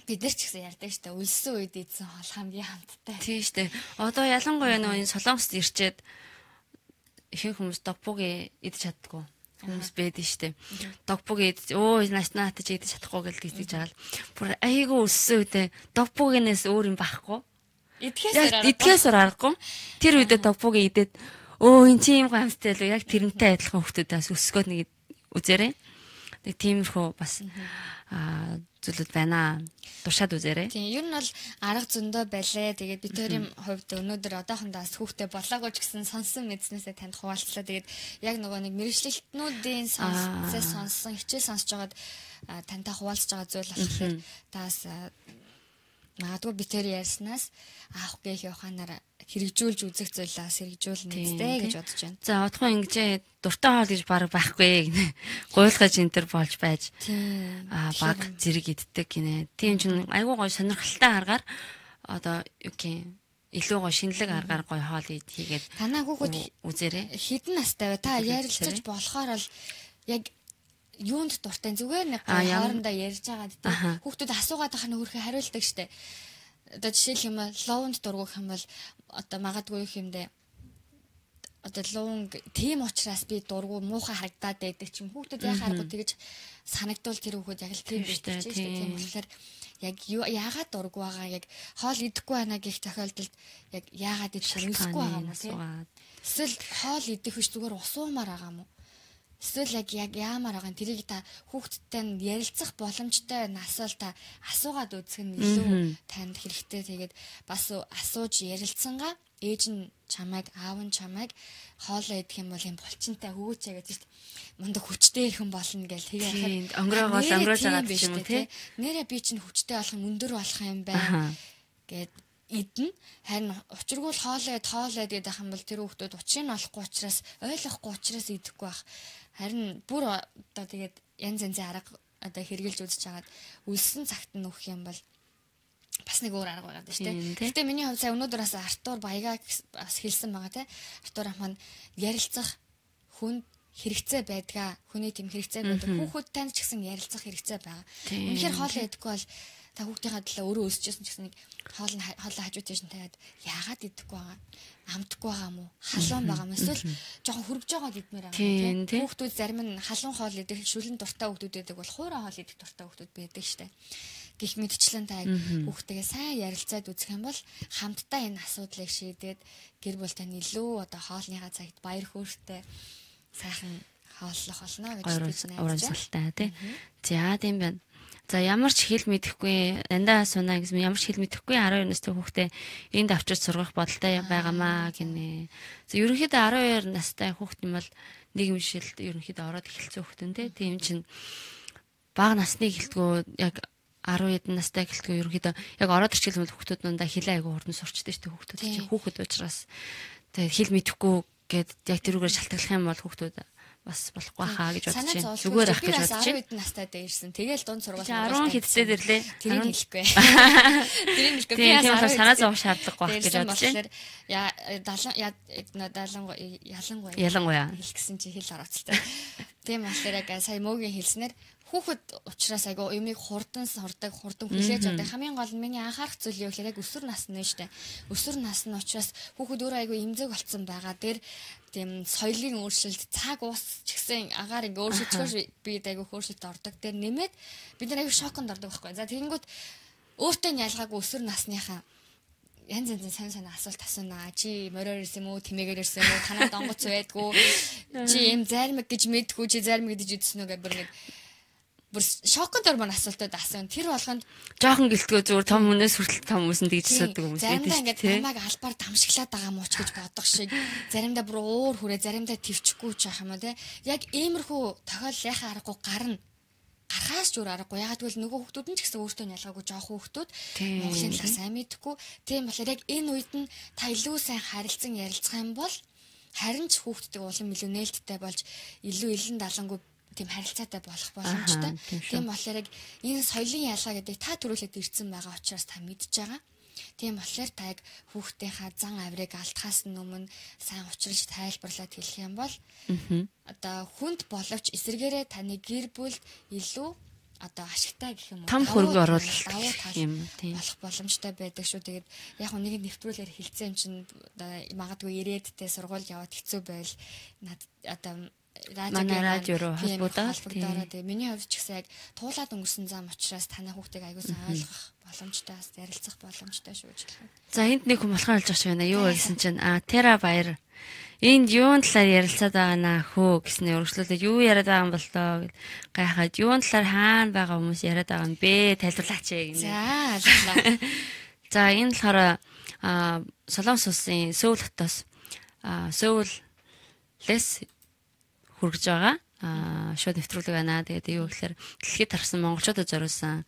бид нар ч гэсэн ярьдаг штэ үлссэн үед идсэн хоол хамгийн хамттай. Тийм штэ. Одоо ялангуяа энэ Солонгост ирчээд ихэнх хүмүүс токбоги идэж чаддгүй хүмүүс байдаг штэ. Токбоги наат ч идэж чадахгүй гэж жаал. Бүр айгүй өссөн үедээ токбогинээс өөр юм байхгүй. Идэхээс аргагүй. Тэр үедээ токбоги идээд энэ чи юм гамстай л яг тэрнтэй адилхан хүмүүсээс өсгөөд нэг үзээрэй. Нэг тиймэрхүү бас зүйлүүд байна. Туршаад үзээрэй. Тийм, ер нь бол арга зөндөө байлээ. Тэгээд бид хоёрын хувьд өнөөдөр одоохондоо хүүхдээ болоогүй ч гэсэн сонсон мэдснээсээ танд хуваалцлаа. Тэгээд яг нөгөө нэг мэрэгчлэлтнүүдийн сонссон хичээл сонсож байгаад тантай хуваалцж байгаа зүйл болохоор таас магадгүй бид хоёр ярьснаас аах гээл яваханаар хэрэгжүүлж үзэх зүйлээс хэрэгжүүлнэ гэдэг гэж бодож байна. За одоохоо ингэж дуртай хоол гэж баг байхгүй гинэ. Гуйлгаж энтер болж байж баг зэрэг иддэг гинэ. Тийм ч айгүй гой сонирхолтой аргаар одоо юу гэх илүү гой шинэлэг аргаар гой хоол хийгээд танаа хүүхэд үзээрэй. Хэдэн настай вэ? Та ярилцаж болохоор л яг юунд дуртай зүгээр нэг хоорондоо ярьж байгаа гэдэг. Хүүхдүүд асуугаад байгаа нь өөрхөө хариулдаг штэ. Одоо жишээлх юм бол ловонд дургуй юм бол одоо магадгүй юм дэ. Одоо ловонг тийм учраас би дургуй муухай харагдаад байдаг ч юм. Хүүхдүүд яхааргүй тэгэж санагдвал тэр хүүхэд яг л тийм байдаг ч штэ. Тийм болохоор яг яагаад дургуй байгаа яг хоол идэхгүй байна гэх тохиолдолд яг яагаад идэх үсэхгүй байгаа юм бэ? Эсвэл хоол идэх биш зүгээр усуумаар байгаа юм уу? Эсвэл яг яамаар байгаа тэрийг та хүүхдтэй ярилцах боломжтой нас бол та асуугаад үзэх нь илүү танд хэрэгтэй. Тэгээд бас асууж ярилцсангаа ээж нь чамайг аав нь чамайг хоолоо идэх юм бол юм булчинтай хөвөөчэй гэж шүү дээ. Мундаг хүчтэй ирхэн болно гэл тэгээд өнгөрөөгоос өнгөрөөж байгаа биш юм тий. Нэрээ би чинь хүчтэй болох юм өндөр болох юм байна гэд идэн харин учиргүй хоолоо гэдэг юм бол тэр хүүхдүүд учрыг олохгүй учраас ойлгохгүй учраас идэхгүй байх. Харин бүр одоо тэгээд янз янзын арга одоо хэрглэж үзэж хагаад үлсэн цагт нь өгөх юм бол бас нэг өөр арга байгаа даа шүү дээ. Гэтэ миний хувьд сая өнөөдөр бас Артур Баяга бас хэлсэн байгаа те. Артур ах маань ярилцах хүнд хэрэгцээ байдгаа. Хүний тийм хэрэгцээ байдаг. Хүүхэд танд ч гэсэн ярилцах хэрэгцээ байгаа. Үнэхээр хоолоо идэхгүй бол та хүүхдийнхаа төлөө өөрөө өсөжсэн ч гэсэн нэг хоолоо хажуу тийш нь тавиад яагаад идэхгүй байгаа амтгүй байгаа юм уу халуун байгаа юм эсвэл жоохон хөргөж байгаа идмээр байгаа тийм хүүхдүүд зарим нь халуун хоол идэх шүлэн дуртай хүүхдүүд байдаг бол хуурай хоол идэх дуртай хүүхдүүд байдаг штэ гэх мэтчлэн та хүүхдтэйгээ сайн ярилцаад үзэх юм бол хамтдаа энэ асуудлыг шийдээд гэр бүл тань илүү одоо хоолныхаа цагт баяр хөөртэй сайхан хооллох болно гэж найдаж байна. Урамшилтай тий. За тийм байна. За ямар ч хэл мэдэхгүй дандаа сунаа гэсэн ямар ч хэл мэдэхгүй 12 настай хүүхдээ энд авчирч сургах бодолтой байгаамаа гинэ. За ерөнхийдөө 12 настай хүүхд юм бол нийгэмшилд ерөнхийдөө ороод эхэлсэн хүүхдэн тийм чинь бага насны гэлтгөө яг 10 эдэн настай гэлтгөө ерөнхийдөө яг ороод ирчихэл хүүхдүүд дундаа хилээ айгу хурдан сурчдаг шүү дээ хүүхдүүд чинь хүүхэд учраас тэгээд хэл мэдэхгүй гээд яг тэрүүгээр шалтгааллах юм бол хүүхдүүд бас болохгүй хаа гэж бодож байна. Зүгээр ах гэж бодож байна. 10 эдэн настайд ирсэн. Тэгэл дунд сургууль 10 хэдтэй ирлээ. Тэрийг хэлэхгүй. Тэрийг хэлэхгүй. Би яг санаа зовох шаардлагагүй байх гэж бодож байна. Ялангуяа хэлэх гэсэн чи хэл орооцтой. Тийм болохоор яг сая мөгийн хэлснээр хүүхэд учраас айгу юмыг хурдан хүлээж авдаг. Хамгийн гол нь миний анхаарах зүйл юу гэхээр яг өсвөр насны шүү дээ. Өсвөр насны учраас хүүхэд өөрөө айгу эмзэг болцсон байгаа. Тэр тийм соёлын өөрчлөлт цаг уус ч гэсэн агаар ингээ өөрчлөгдөж бид айгу хөөршөлт ордог. Тэр нэмээд бид нар айгу шоконд ордог байхгүй. За тэгэнгүүт өөртөө нь ялгаагүй өсвөр насныхаа янз сайн асуулт асуунаа. Чи мороор ирсэн юм уу, тэмээгээр ирсэн юм уу, танаа донгоц байдгүй. Чи юм зармиг гэж мэдгүй, чи зармиг гэж үдсэн үү гэх бүр шоконд ормон асуултууд асуун. Тэр болгонд жоохон гэлтгөө зүгээр том хүнээс хүртэл том хүмүүс нь тэгж асуудаг хүмүүс байдаг. Заримдаа ингээд намайг албаар дамшиглаад байгаа мууч гэж бодох шиг. Заримдаа бүр уур хүрээ, заримдаа твчгүй ч яах юм уу те. Яг иймэрхүү тохиол яхаа аргагүй гарна. Гарахаас ч өөр аргагүй. Ягаад гэвэл нөгөө хүүхдүүд нь ч гэсэн өөртөө нь ялгаагүй жоох хүүхдүүд Монголын талаар сайн мэдгүй. Тийм болохоор яг энэ үед нь та илүү сайн харилцан ярилцах юм бол харин ч хүүхдүүдийг улам илүү нээлттэй болж илүү илэн далангуй тийм харилцаатай болох боломжтой. Тийм болохоор яг энэ соёлын ялгаа гэдэг та төрүүлээд ирсэн байгаа учраас та мэдж байгаа. Тийм болохоор та яг хүүхдийнхаа зан авирыг алдхаас өмнө сайн учруулж тайлбарлаад хэлэх юм бол одоо хүнд боловч эсэргээрээ таны гэр бүлд илүү одоо ашигтай гэх юм уу? Том хөргө оруулалт юм тийм болох боломжтой байдаг шүү. Тэгээд яг нэг нэвтрүүлгээр хэлсэн юм чинь магадгүй ирээдтэй сургууль яваад хэцүү байл одоо радио руу холбогдоод тэгээ миний хувьд ч гэсэн яг туулаад өнгөрсөн зам учраас танай хүүхдийг аягуулсан ойлгох боломжтой бас ярилцах боломжтой шүү гэж хэлсэн. За энд нэг хүн болохоор болж байна. Юу гэсэн чинь Тера Баяр энд юун талаар ярилцаад байгаа наа хөө гэснээр өргөжлүүлээд юу яриад байгаа юм бол тоо гэж гайхаад юун талаар хаана байгаа хүмүүс яриад байгаа юм бэ тайлбарлаач гэнэ. За аллаа. За энэ болохоор Солонгос улсын Сөүл хотоос Сөүлээс хүргэж байгаа. Шууд нэвтрүүлэг байна. Тэгээд юу гэхээр дэлхийд тархсан монголчуудад зориулсан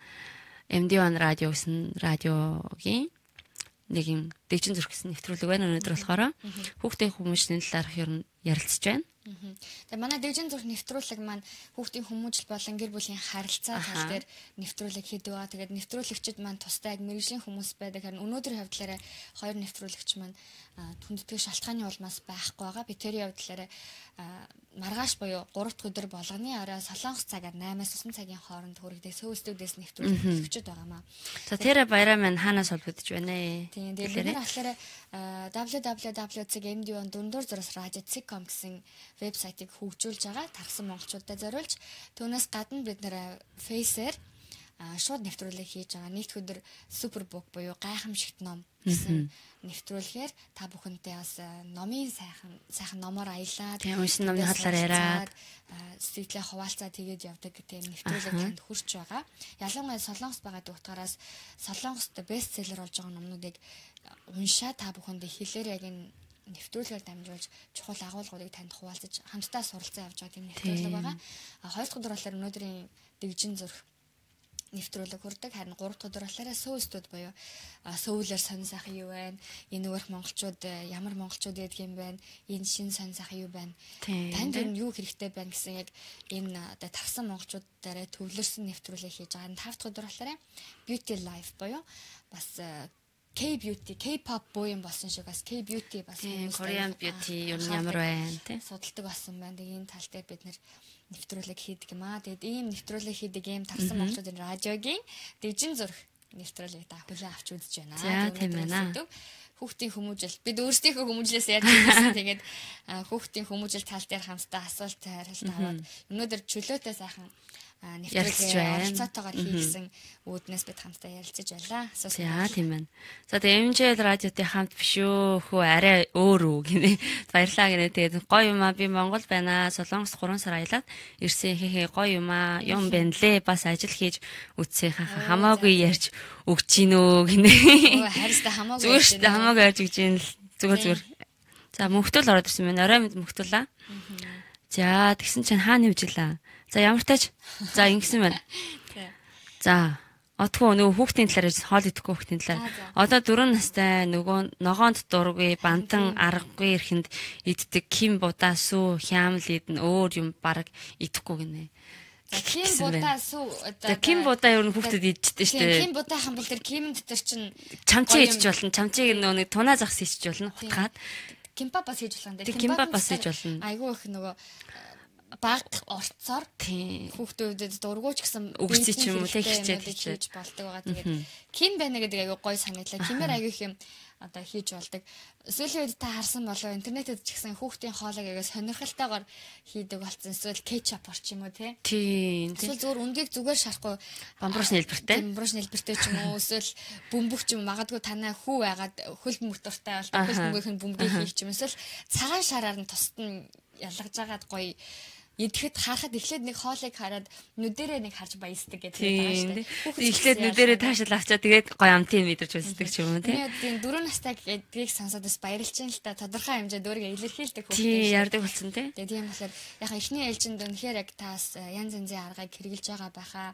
MD1 радио гэсэн радиогийн нэг юм дэжин зүрх гэсэн нэвтрүүлэг байна. Өнөөдөр болохоор хүүхдийн хүмүүжлийн талаарх ер нь ярилцж байна. Тэгээ манай дэжин зүрх нэвтрүүлэг маань хүүхдийн хүмүүжил болон гэр бүлийн харилцаа тал дээр нэвтрүүлэг хийдэг байгаа. Тэгээд нэвтрүүлэгчид маань тусдаа яг мэрэгжлийн хүмүүс байдаг. Харин өнөөдрийн хавдлаараа хоёр нэвтрүүлэгч маань түндэтгэх шалтгааны улмаас байхгүй байгаа. Би тэрийн хавдлаараа маргааш буюу 3 дахь өдөр болгоны орой Солонгос цагаар 8-аас 9 цагийн хооронд хүрэгдэг Сөүл студиэс нэвтрүүлэг хийгчд байгаамаа. За Тера Баяраа маань хаанаас холбогдож байна ээ? Тийм дээр болохоор www.md1 дундуур зураас radio.com гэсэн вебсайтыг хөгжүүлж байгаа. Тархсан монголчуудад зориулж түүнээс гадна бид нэр фейсээр шууд нэвтрүүлэг хийж байгаа. Нийт өдөр супербук буюу гайхамшигт ном гэсэн нэвтрүүлгээр та бүхэнтэй бас номын сайхан номоор аялаад уншин номын хатлаар яриад сэтгэлээ хуваалцаа тэгээд явдаг тийм нэвтрүүлэг танд хүрч байгаа. Ялангуяа Солонгос байгаа утгаараас Солонгост бестселлер болж байгаа номнуудыг уншаа та бүхэндээ хэлээр яг энэ нэвтрүүлгээр дамжуулж чухал агуулгуудыг танд хуваалцаж хамтдаа суралцсан явж байгаа тийм нэвтрүүлэг байгаа. Хоёр дахь өдөр болохоор өнөөдрийн дэгжин зүрх нэвтрүүлэг хүрдэг. Харин 3 дахь өдөр болохоор Сөүлстуд буюу Сөүлээр сонин сайхан юу байна? Энэ өөрх монголчууд ямар монголчууд байдаг юм байна? Энэ шин сонин сайхан юу байна? Танд юу хэрэгтэй байна гэсэн яг энэ одоо тархсан монголчуудаараа төвлөрсөн нэвтрүүлэг хийж байгаа. 5 дахь өдөр болохоор Beauty Life буюу бас K-beauty, K-pop буян болсон шиг бас K-beauty бас Korean beauty юу ямар байна тий судалдаг болсон байна. Тэгээ энэ тал дээр бид нэр нэвтрүүлэг хийдэг юм аа. Тэгээд ийм нэвтрүүлэг хийдэг ийм тарсан монголчуудын радиогийн дэжин зүрх нэвтрүүлэг та хүлээн авч үзэж байна. За тийм байна. Хүүхдийн хүмүүжил бид өөрсдийнхөө хүмүүжлээс яаж хийсэн тэгээд хүүхдийн хүмүүжил тал дээр хамтдаа асуулт хариулт аваад өнөөдөр чөлөөтэй сайхан нэвтрүүлгээ оролцоотойгоор хийгсэн үүднээс бид хамтдаа ярилцаж байлаа. За тийм байна. За тэгээ MJ радиотой хамт биш үү хөө арай өөр үү гинэ. Баярлаа гинэ. Тэгээд гоё юм аа би Монгол байна. Солонгос 3 сар аялаад ирсэн хээ гоё юм аа. Юм байна лээ. Бас ажил хийж үтсэн хамаагүй ярьж өгч гинөө гинэ. Харьцаа хамаагүй. Зүгээр шүү дээ хамаагүй ярьж өгч гин л зүгээр. За мөнхтөл ороод ирсэн байна. Орой мэд мөнхтөлаа. За тэгсэн чинь хаана нэмжилаа. За ямар тач. За ингэсэн байна. За отгоо нөгөө хүүхдийн талаар хоол идэхгүй хүүхдийн талаар. Одоо 4 настай нөгөө ногоонд дургүй, бантан аргагүй ирэхэнд иддэг ким будаа сүү, хямл идэн өөр юм баг идэхгүй гинэ. За ким будаа сүү одоо ким будаа ер нь хүүхдэд идчихдэг шүү дээ. Ким будаахан бол тэр ким дотор чинь чамчиг идэж болно. Чамчиг нөгөө нэг тунаа загс идэж болно. Хутгаад. Кимбап бас хийж болно. Кимбап бас хийж болно. Айгүй их нөгөө баг орцоор хүүхдүүдэд дургуйч гэсэн өгсөн ч юм уу тэгчээд хийж болдог байгаа. Тэгээд ким байна гэдэг айгүй гоё санагдлаа. Кимээр айгүй их юм одоо хийж болдог. Сүүлийн үед та харсан болов интернетэд ч гэсэн хүүхдийн хоолыг айгүй сонирхолтойгоор хийдэг болсон. Эсвэл кетчап орч юм уу те. Тийм. Эсвэл зүгээр үндийг зүгээр шарахгүй бамбууш нэлбэртэй. Бамбууш нэлбэртэй ч юм уу эсвэл бөмбөг ч юм магадгүй танаа хүү байгаад хөл мотортай бол хөл бөмбөгийн бөмбөгийг хийх ч юм эсвэл цагаан шараар нь тусад нь ялгаж агаад гоё идэхэд харахад эхлээд нэг хоолыг хараад нүдэрээ нэг харж баясдаг гэдэг байгаа шүү дээ. Эхлээд нүдэрээ таашаал авчаа тэгээд гоё амтын мэдэрч үздэг ч юм уу тийм. Тэгээд 4 настай гэдгийг сонсоод бас баярлж байна л та. Тодорхой хэмжээнд өөрийгөө илэрхийлдэг хүүхдээ. Тийм ярддаг болсон тийм. Тэгээд тийм болохоор яхаа эхний ээлжинд үнэхээр яг таас янз янзын аргыг хэрэгжилж байгаа байхаа.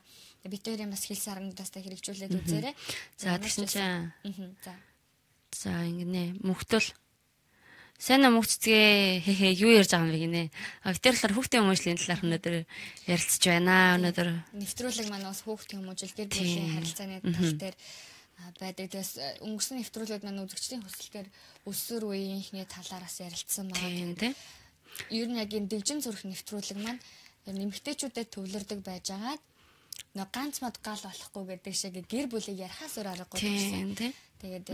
Бид хоёрын бас хэлс аргандаас та хэрэгжүүлээд үзээрэй. За тэгсэн чинь. За. За ингэнэ мөхтөл сайн мөгцгээ хээ юу ярьж байгаа юм бэ гинэ. Тэр талаар хүүхдийн хүмүүжлийн талаар өнөөдөр ярилцж байна. Өнөөдөр нэвтрүүлэг маань бас хүүхдийн хүмүүжил гэр бүлийн харилцааны тал дээр байдаг. Тэгээс өнгөрсөн нэвтрүүлгүүд маань үзэгчдийн хүсэлтээр өсвөр үеийнхний талаараас ярилцсан байна. Тийм. Ер нь яг энэ дэгжин зүрх нэвтрүүлэг маань нэмэгтэйчүүдэд төвлөрдөг байжгаад нэг ганц мод гал болохгүй гэдэг шиг гэр бүлийг ярихаас өөр аргагүй гэсэн. Тэгээд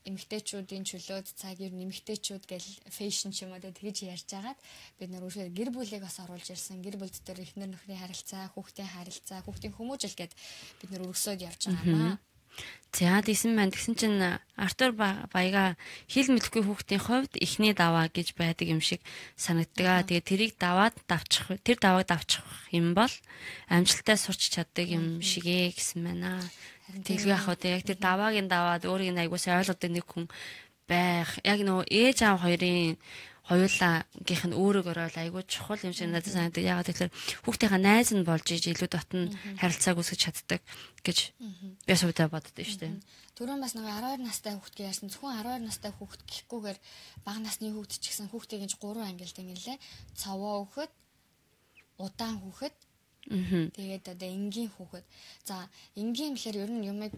эмэгтэйчүүдийн чөлөөт цаг ер нэмэгтэйчүүд гэл фэшн ч юм уу тэгж ярьж агаад бид нар өөрөөр гэр бүлийг бас оруулж ирсэн. Гэр бүл дотор эхнэр нөхрийн харилцаа, хүүхдийн харилцаа, хүүхдийн хүмүүжил гэд бид нар өргөсөөд явж байгаа юм. За тийсэн маань тэгсэн чинь Артур Баяга хэл мэдэхгүй хүүхдийн хувьд эхний даваа гэж байдаг юм шиг санагддаг. Тэгээд тэрийг давааг давчих юм бол амжилттай сурч чаддаг юм шигэ гэсэн байна. Тэглгүй ах одоо яг тэр даваагийн даваад өөрийг нь аягуулсаа ойлгодог нэг хүн байх. Яг нөгөө ээж аав хоёрын хоёулаагийнх нь өөрөөгөө айгүй чухал юм шиг надад санагдав. Ягаад гэвэл хүүхдийнхээ найз нь болж иж илүү дотн харилцааг үүсгэж чаддаг гэж би сувдаа боддоо шүү дээ. Түрүүн бас нөгөө 12 настай хүүхдийг ярьсан. Зөвхөн 12 настай хүүхд гэхгүйгээр бага насны хүүхд ч гэсэн хүүхдийг инж 3 ангилд ингэлээ. Цаваа хүүхэд, удаан хүүхэд, тэгээд одоо энгийн хүүхэд. За энгийн гэхээр ер нь юмыг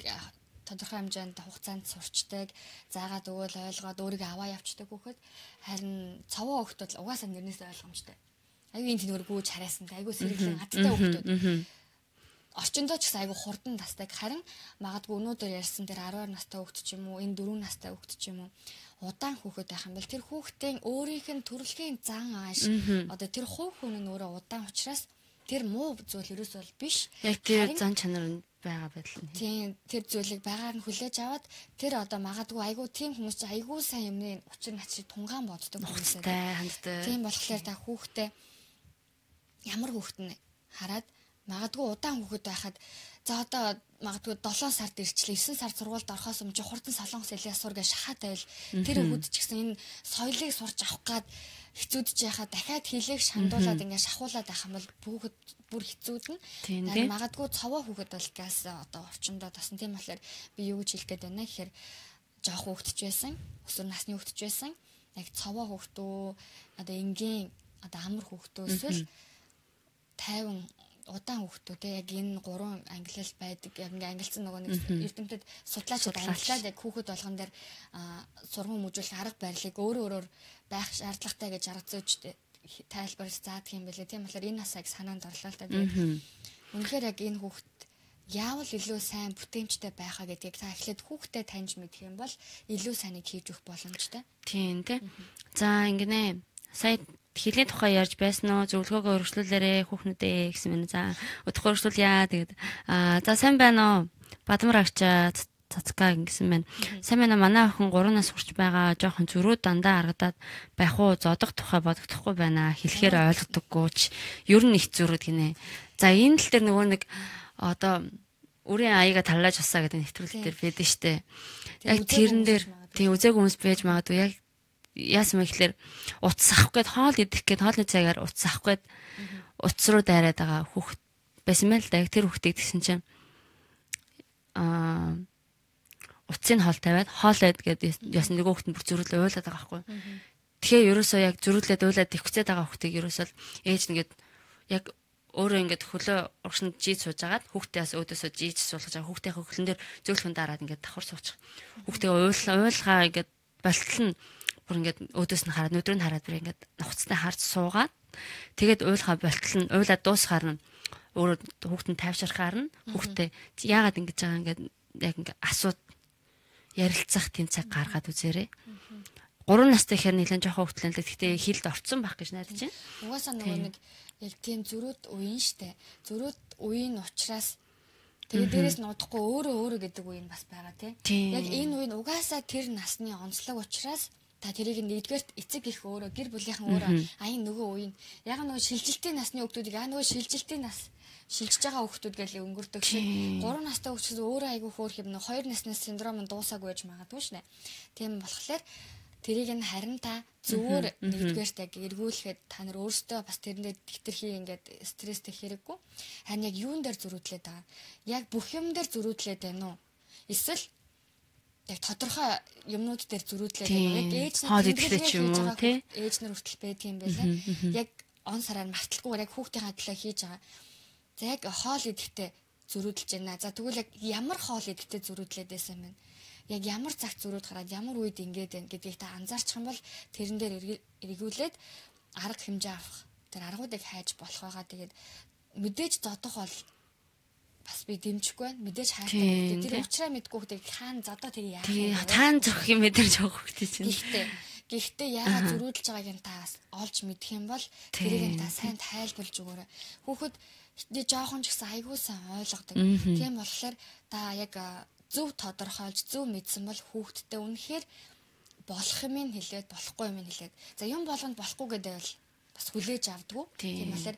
тодорхой хэмжээнд хугацаанд сурчдаг, заагаад өгөөл ойлгоод өөрийгөө аваа явцдаг хүүхэд. Харин цаваа хүүхэд бол угаасаа нэрнээс ойлгомжтой. Аюу энэ тэнвэр гүйж хараасан, аюу сэргэлэн адтай хүүхдүүд. Орчиндөө ч гэсэн аюу хурдан тасдаг. Харин магадгүй өнөөдөр ярьсан тэр 12 настай хүүхэд ч юм уу, энэ 4 настай хүүхэд ч юм уу, удаан хүүхэд байх юм бол тэр хүүхдийн өөрийнх нь төрөлхийн зан ааш одоо тэр хувь хүн нь өөрөө удаан учраас тэр муу зүйл ерөөс бол биш. Яг тэр зан чанар нь байгаа байдал нь. Тийм тэр зүйлийг байгаар нь хүлээж аваад тэр одоо магадгүй айгүй тийм хүмүүс чи айгүй сайн юмны учир начрыг тунгаан боддог хүмүүсээ. Ханддаг. Тийм болохоор та хүүхдээ ямар хүүхэд нь хараад магадгүй удаан хүүхэд байхад за одоо магадгүй 7 сард ирчлээ 9 сард сургуульд орохоос өмнө хурдан солонгос хэлээ сур гэж шахаад байвал тэр хүүхэд ч гэсэн энэ соёлыг сурч авах гад хэцүүдж яхаа дахиад хэлийг шандуулаад ингээд шахуулаад байх юм бол хүүхэд бүр хэцүүднэ. Тэгээд магадгүй цовоо хүүхэд бол газ одоо орчиндоо тосон. Тийм болохоор би юу гэж хэлэх гээд байна гэхээр жоох хүүхэдч байсан, өсвөр насны хүүхэдч байсан. Яг цовоо хүүхдөө одоо энгийн одоо амар хүүхдөө эсвэл 50 удаан хүүхдүүд те яг энэ 3 ангилал байдаг. Яг ингээ ангилсан нөгөө нэг эрдэмтэд судлаачид ангиллаад яг хүүхэд болгон дээр сургам хүмүүжүүлэх арга барилыг өөр байх шаардлагатай гэж арга зүйчтэй тайлбарлаж заадаг юм байлээ. Тийм болохоор энэ насаг санаанд орлоо л та. Тэгээд үнэхээр яг энэ хүүхэд яавал илүү сайн бүтээмжтэй байхаа гэдгийг та эхлээд хүүхдэд таньж мэдэх юм бол илүү сайныг хийж өгөх боломжтой. Тийм тий. За ингэнэ. Сая Хилийн тухай ярьж байсан уу? Зөвлөгөөгөө өргөжлүүлээрэ хүүхнүүдээ гэсэн мэн. За удахгүй өргөжлүүлье. Тэгээд за сайн байна уу? Бадмар агчаа цацгаа гэсэн мэн. Сайн байна манай охин 3 нас хүрч байгаа. Жохон зөрүү дандаа харагдаад байх уу? Зодох тухай бодогдохгүй байна. Хэлэхээр ойлгодоггүй ч ер нь их зөрүүд гинэ. За энэ тал дээр нөгөө нэг одоо үрийн аяга таллаж усаа гэдэг нэвтрүүлэг дээр байдэн штэ. Яг тэрэн дээр тий үзег хүмүүс байж магадгүй яг яасан бэ гэхээр утас авах гээд хоол идэх гээд хоолны цагаар утас авах гээд утас руу дайраад байгаа хүүхэд байсан мэн л да. Яг тэр хүүхдийг тэгсэн чинь утсын хоол тавиад хоол эд гээд ясан нэг хүүхэд нь бүр зөрүүлээ уйлаад байгаа байхгүй. Тэгэхээр ерөөсөө яг зөрүүлээд уйлаад тэгвцээд байгаа хүүхдийг ерөөсөө ээж нэгээд яг өөрөө ингээд хөлөө урагшнд жийж сууж агаад хүүхдээс өөдөөсөө жийж суулгаж байгаа хүүхдийн хөлн дээр зөөлхөн дараад ингээд давхар суучих. Хүүхдээ уйлгаа ингээд болтол нь бүр ингээд өөдөөс нь хараад өдрөө нь хараад бүр ингээд нухацтай харж суугаад тэгээд уйлгаа болтол нь уйлаад дуусгаар нь өөрөө хүүхдэнд тайвширхаар нь хүүхдээ яагаад ингэж байгаа ингээд яг ингээд асууд ярилцах тийм цаг гаргаад үзээрэй. 3 настай ихэр нэлээд жоохон хөвтлэн л гэхдээ хилд орцсон байх гэж найдаж байна. Угаасаа нөгөө нэг яг тийм зөрүүд үеийн штэ. Зөрүүд үеийн учраас тэгээд дээрэс нь удахгүй өөрөө гэдэг үе нь бас байгаа тий. Яг энэ үе нь угаасаа тэр насны онцлог учраас та тэрийг нэгдүгээрт эцэг их өөрөө гэр бүлийнхэн өөрөө аян нөгөө үе нь яг нөгөө шилжилтийн насны хүүхдүүдийг нөгөө шилжилтийн нас шилжиж байгаа хүүхдүүд гэж өнгөрдөг шиг 3 настай хүүхдүүд өөрөө айгүй хөөх юм 2 насны синдром нь дуусаагүй гэж магадгүй шнэ. Тийм болохоор тэрийг нь харин та зүгээр нэгдүгээрт яг эргүүлэхэд та нар өөрсдөө бас тэрэндээ хитрхи ингээд стресстэй хэрэггүй. Харин яг юун дээр зөрүүдлээд байгаа. Яг бүх юм дээр зөрүүдлээд байна уу? Эсвэл яг тодорхой юмнууд дээр зөрүүдлээд байна. Яг ээж нар ээж нар хүртэл байдаг юм байна. Яг он сараар марталгүйгээр яг хүүхдийн хадлаа хийж байгаа. За яг хоол идэхдээ зөрүүдлж байна. За тэгвэл яг ямар хоол идэхдээ зөрүүдлээд байсан юм бэ? Яг ямар цагт зөрүүд гараад ямар үед ингэж байна гэдгийг та анзаарчих юм бол тэрэн дээр эргүүлээд арга хэмжээ авах. Тэр аргуудыг хайж болох байгаа. Тэгээд мэдээж зодох бол бас би дэмжихгүй байна. Мэдээж хайртай. Тэр уучраа мэдгүй хүүхдийг хаана зодоо тэр яах вэ? Таан зөх юм мэдэрч байгаа хүүхдээ чинь. Гэхдээ яагаад зөрүүлж байгааг нь та олж мэдэх юм бол тэрийг та сайн тайлбарлаж өгөөрэй. Хүүхэд хитний жоохон ч гэсэн айгүй сайн ойлгодог. Тийм болохоор та яг зөв тодорхойлж зөв мэдсэн бол хүүхдтэй үнэхээр болох юм хэлээд болохгүй юм хэлээд за юм болгонд болохгүй гэдэг бол бас хүлээж авдаггүй. Тийм болохоор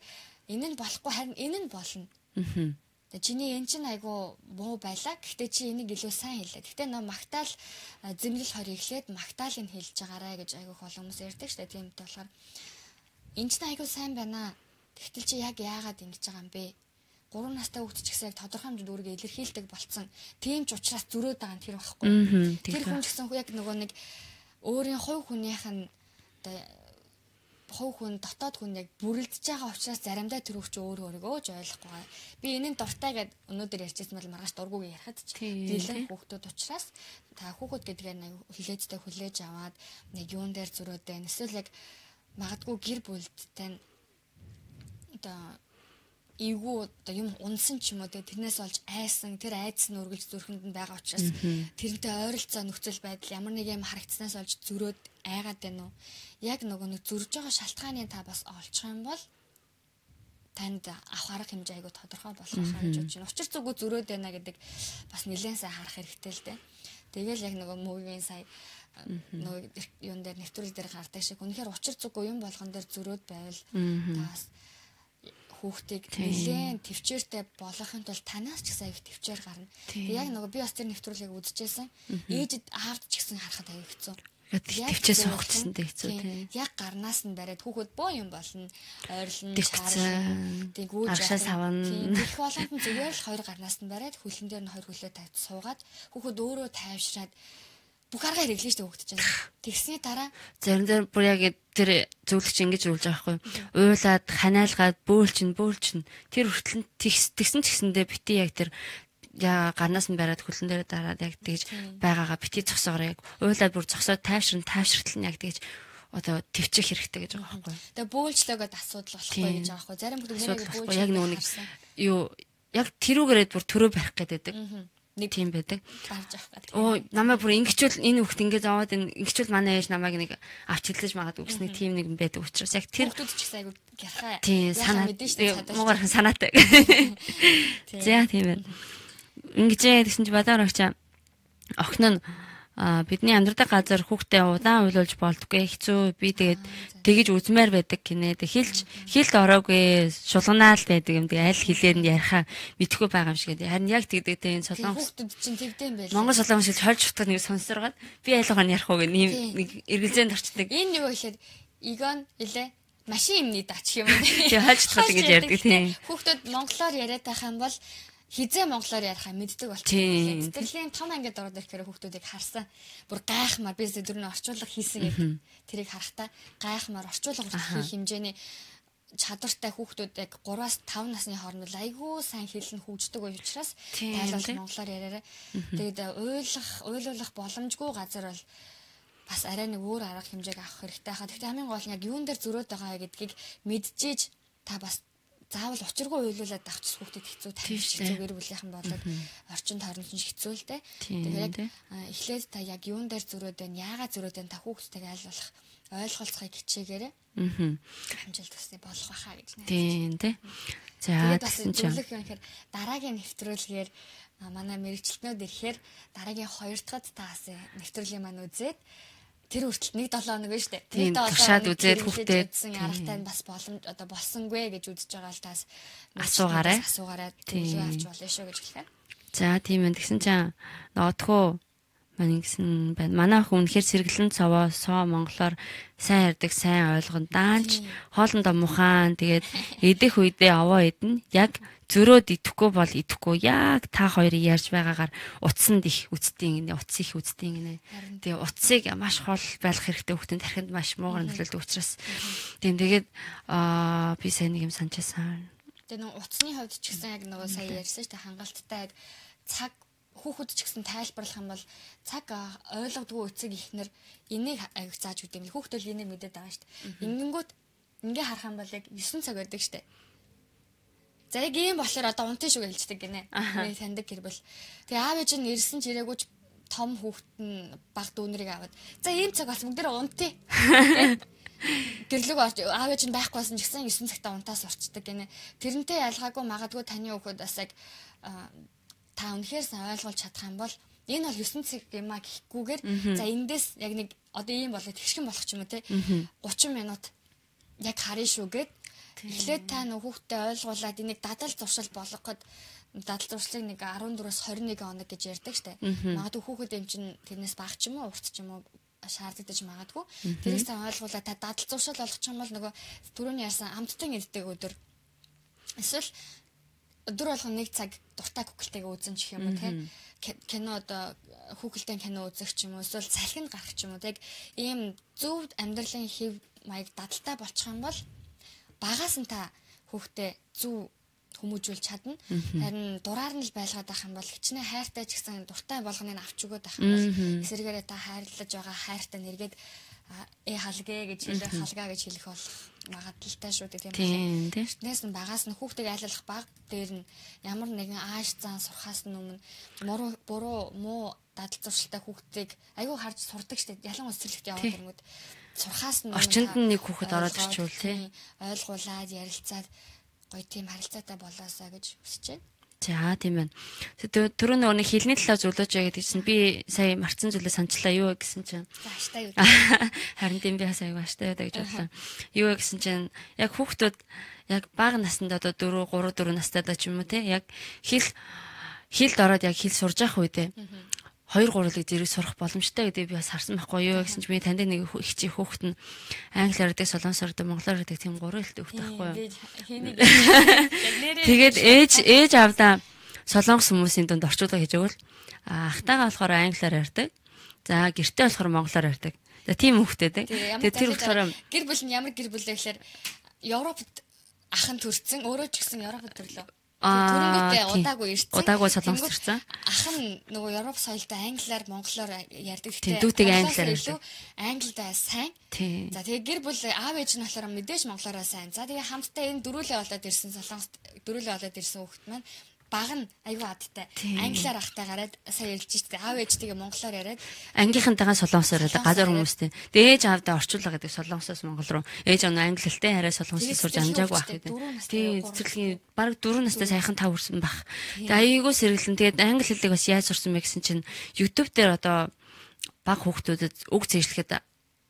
энэ нь болохгүй харин энэ нь болно. Чиний эн чинь айгу муу байлаа. Гэхдээ чи энийг илүү сайн хэлээ. Гэхдээ нөө магтаал зэмлэл хорь ихлээд магтаалыг хэлж байгаарай гэж айгу хүмүүс ярьдаг шүү дээ. Тийм болохоор эн чинь айгу сайн байна. Тэгтэл чи яг яагаад ингэж байгаа юм бэ? 3 настай хүүхд ч гэсэн яг тодорхой хэмжээнд өөрийгөө илэрхийлдэг болцсон. Тийм ч учраас зөрөөд байгаа нь тэр байхгүй. Тэр хүн ч гэсэн яг нөгөө нэг өөрийн хувь хүнийх нь хувь хүн дотоод хүн яг бүрэлдэж байгаа учраас заримдаа тэр хүүхд өөрийгөө ч ойлгохгүй байгаа. Би энэний дуртай гэд өнөөдөр ярьчихсан бол маргааш дургүйг ярихад ч дийлэн хүүхдүүд учраас та хүүхэд гэдгээр нэг хүлээжтэй хүлээж аваад нэг юун дээр зөрөөд байна. Эсвэл яг магадгүй гэр бүлдтэй одоо эвгүй одоо юм унсан ч юм уу тэрнээс олж айсан тэр айдас нь үргэлж зүрхэнд нь байгаа учраас тэрнтэй ойролцоо нөхцөл байдал ямар нэг юм харагдсанаас олж зөрөөд айгаад байна уу? Яг нөгөө нэг зөрж байгаа шалтгааны та бас олчих юм бол танд авах арга хэмжээ айгу тодорхой болох байхаа гэж бодож байна. Учир зүгөө зөрөөд байна гэдэг бас нэлээд сайн харах хэрэгтэй л дээ. Тэгэл яг нөгөө муугийн сая нөгөө юун дээр нэвтрүүл дээр гардаг шиг үнэхээр учир зүгөө юм болгон дээр зөрөөд байвал таас хүүхдийг нэлээд төвчээртэй болгохын тулд танаас ч гэсэн их төвчээр гарна. Тэгээ яг нөгөө би бас тэр нэвтрүүлгийг үзчихсэн. Ээжид аавд ч гэсэн харахад аяг хэцүү. Төвчээс суугдсан дээ хэцүү тийм. Яг гарнаас нь бариад хүүхэд боо юм болно. Ойрлон чарсан. Тэг гүйж савна. Их болгонд нь зүгээр л хоёр гарнаас нь бариад хөлн дээр нь хоёр хөлөө тавьж суугаад хүүхэд өөрөө тайвшраад бүх арга хэрэглэж штэ хүүхэд чинь. Тэгсний дараа зарим бүр яг тэр зөвлөгч ингэж зөвлөж байгаа байхгүй. Уйлаад ханиалгаад бөөлчин. Тэр хүртэл тэгсэн ч гэсэндээ бити яг тэр гарнаас нь бариад хөлн дээр дараад яг тэгж байгаагаа бити зогсоогоор яг уйлаад бүр зогсоод тайвшртал нь яг тэгж одоо төвчих хэрэгтэй гэж байгаа байхгүй. Тэгээ бөөлжлөөгөөд асуудал болохгүй гэж байгаа байхгүй. Зарим хүмүүс яг нөгөө нэг юу яг тэрүүгээрээ бүр төрөө барих гэдэг. нэг тийм байдаг. гарч авах гэдэг. Оо намайг бүр ингэчүүл энэ хүүхд ингэ зовоод ингэчүүл манай ээж намайг нэг авч хэлж магадгүй гэсний тийм нэг юм байдаг учраас яг тэр хүүхдүүд ч гэсэн айгу гярхаа. Тийм санаа мэдэн шүү дээ. муугар санаатай. За тийм байна. Ингэжээ гэсэн чи бадаар огчаа охин нь бидний амьдрах газар хүүхдээ удаан уйлуулж болдгүй хэцүү би тэгэж үзмээр байдаг гинэ. Хилд ороогүй шулганаал байдаг юм. Аль хэлээр нь ярихаа мэдхгүй байгаа юм шиг. Харин яг тэгдэг те энэ солонгос хүүхдүүд чинь тэгдэг юм байл. Монгол солонгос шиг хольж утгад нэг сонсоргаад би айлгаагаар ярих уу гэх нэг эргэлзээнд орчдөг. Энэ юу гэхээр игон илээ машин юмны дач юм. Тэгээ хольж утгад ингэж ярьдаг тийм. Хүүхдүүд монголоор яриад байх юм бол хизээ монголоор ярихаа мэддэг болчихсон. Сэтгэлийн том ангид ороод ирэхээр хүүхдүүдийг харсан. Бүр гайхмаар би зөвхөн орчуулга хийсэн гэдэг. Тэрийг харахтаа гайхмаар орчуулга хийх хэмжээний чадвартай хүүхдүүд яг 3-аас 5 насны хооронд айгүй сайн хэлэн хөгждөг учраас тайлбар монголоор яриараа. Тэгээд уйлуулах боломжгүй газар бол бас арай нэг өөр арга хэмжээг авах хэрэгтэй хаа. Гэхдээ хамгийн гол нь яг юун дээр зөрөөд байгаа гэдгийг мэдчихэж та бас заавал учиргүй уйлуулад авчих хүүхдэд хэцүү тавьчих гэр бүлийнхэн болоод орчин тойронд нь хэцүү л дээ. Тэгэхээр эхлээд та яг юун дээр зөрөөд байна, яагаад зөрөөд байна, та хүүхдтэйг аль болох ойлголцохыг хичээгээрэй. Амжилт төсний болох байхаа гэж найдаж. Тийм тий. За тэгсэн чинь дараагийн нэвтрүүлгээр манай мэрэгчлэтнүүд ирэхээр дараагийн 2 дахь таас нэвтрүүлгийн маань үзээд тэр хүртэл 1-7 хоног биш үү? Тийм тушаад үзээд хүүхдээ аргатай нь бас боломж одоо болсонгүй гэж үзэж байгаа л таас асуугаарай төлөв авч болно шүү гэж хэлээ. За тийм ээ тэгсэн чинь нотхоо маань ингэсэн байна. Манай охин үнэхээр сэргэлэн цовоо монголоор сайн ярьдаг, сайн ойлгон даанч хоолндоо мухан тэгээд идэх үедээ овоо идэнэ. Яг зөрөөд идэхгүй бол идэхгүй. Яг та хоёрын ярьж байгаагаар утсанд их үздیں۔ Утас их үздیں۔ Тэгээ утсыг маш хол байлгах хэрэгтэй хүүхдэнд тархинд маш муугар нөлөөлдөг учраас. Тэгээд би сайн нэг юм санчаасан. Тэгээ нэг утасны хувьд ч гэсэн яг нөгөө сая ярьсан шүү дээ хангалттай яг цаг хүүхэд ч гэсэн тайлбарлах юм бол цаг ойлгодгүй үцэг ихнэр энийг аяг зааж үт юм. Хүүхдөл энийг мэдээд байгаа шүү дээ. Ингэнгүүт ингээ харах юм бол яг 9 цаг байдаг шүү дээ. За яг ийм болохоор одоо унтын шүү хэлждэг гинэ. Миний таньдаг гэр бүл. Тэгээ аав ээж нь ирсэн ч ирээгүй ч том хүүхэд нь баг дүүнэрийг аваад за ийм цаг бас бүгдээ унтъя. Гэрлэг аав ээж нь байхгүйсэн ч гэсэн 9 цагтаа унтаас орчдөг гинэ. Тэрнтэй ялгаагүй магадгүй таны хүүхэд бас яг та үнэхээр сайн ойлгуулж чадах юм бол энэ бол 9 цаг юм а гэхгүйгээр за эндээс яг нэг одоо ийм болоод тэгшгэн болох ч юм уу те 30 минут яг харъя шүү гэд эхлээд та хүүхдтэй ойлгуулад энийг дадал зуршил болгоход дадал зуршлыг нэг 14-өөс 21 хоног гэж ярьдаг штэ. Магадгүй хүүхэд юм чинь тэрнээс бага ч юм уу урт ч юм уу шаардагдаж магадгүй. Тэрийг сайн ойлгуулад та дадал зуршил болгох юм бол нөгөө түрүүний ярьсан амттан иддэг өдөр эсвэл өдөр болгон 1 цаг дуртай хүүхэлтэйгээ үзэн ч юм уу те кино одоо хүүхэлтэй кино үзэх ч юм уу эсвэл салхинд гарах ч юм уу яг ийм зөв амьдралын хэв маяг дадалтай болчих юм бол багаас нь та хүүхдээ зөв хүмүүжүүлж чадна. Харин дураар нь л байлгаад байх юм бол хичнээн хайртай ч гэсэн дуртай болгоныг авч өгöd байх юм бол эсэргээрээ та хайрлаж байгаа хайртай нэргээд халгээ гэж хэлэх халгаа гэж хэлэх бол магадaltaй шүү дээ тийм үү. Тэрнээс нь багаас нь хүүхдийг айлуулах баг дээр нь ямар нэгэн ааш зан сурхаас нь өмнө буруу муу дадал зуршилтай хүүхдийг айгүй харж сурдаг штеп ялангуяа цэцэрлэгт яваад ирэнгүүт сурхаас нь орчинд нь нэг хүүхэд ороод ирчихвэл тийм ойлгуулад ярилцаад гоё тийм харилцаатай болоосаа гэж хүсэж байна. За тийм байна. Түрүү нөгөө нэг хэлний талаар зөвлөж байгаа гэдгийгсэн би сая марцсан зүйлээ санчлаа юу гэсэн чинь. Ааштай юу. Харин тийм би сая ааштай юу гэж бодлоо. Юу гэсэн чинь яг хүүхдүүд яг бага наснд одоо 3 настай ч юм уу те яг хэлд ороод яг хэл сурж явах үедээ 2-3-ыг зэрэг сурах боломжтой гэдэг би бас харсан байхгүй юу гэсэн чинь би танд нэг их чих хүүхэд нь англиар ярьдаг, солонгосоор ярьдаг, монголоор ярьдаг тийм 3 хэлтэй хүүхэд байхгүй юу. Тэгээд ээж авдаа солонгос хүмүүсийн дунд орчуулга хийж өгвөл ахтайгаа болохоор англиар ярьдаг. За гэртээ болохоор монголоор ярьдаг. За тийм хүүхдтэй. Тэгээд тэр болохоор гэр бүл нь ямар гэр бүл вэ гэхээр Европт ахын төрсэн, өөрөө ч гэсэн Европт төрлөө. Түрүүнгүүтээ удаагүй ирсэн. Удаагүй солонгос ирсэн. Ах нь нөгөө Европ соёлтой англиар, монголоор ярьдаг. Дүүтэйг англиар ярьдаг. Англидаа сайн. За тэгээ гэр бүл аав ээж нь болохоор мэдээж монголоор сайн. За тэгээ хамтдаа энэ дөрүүлээ болоод ирсэн солонгос дөрүүлээ болоод ирсэн хүүхэд маань баг нь айгүй адтай. Англиар ахтай гараад сая ярьж штэ. Аав ээжтэйгээ монголоор яриад ангийнхантайгаа солонгосоор яриад газар хүмүүстэй. Тэгээ ээж аавдаа орчуулга гэдэг солонгосоос монгол руу. Ээж аав англиэлтэй арай солонгосоор сурж амжаагүй байх гэдэг. Тийм цэцэрлэгийн баг 4 настай сайхан тав хүрсэн баг. Тэгээ аяйгуу сэргэлэн тэгээд англи хэлийг бас яаж сурсан бэ гэсэн чинь YouTube дээр одоо баг хүүхдүүдэд үг зээшлэхэд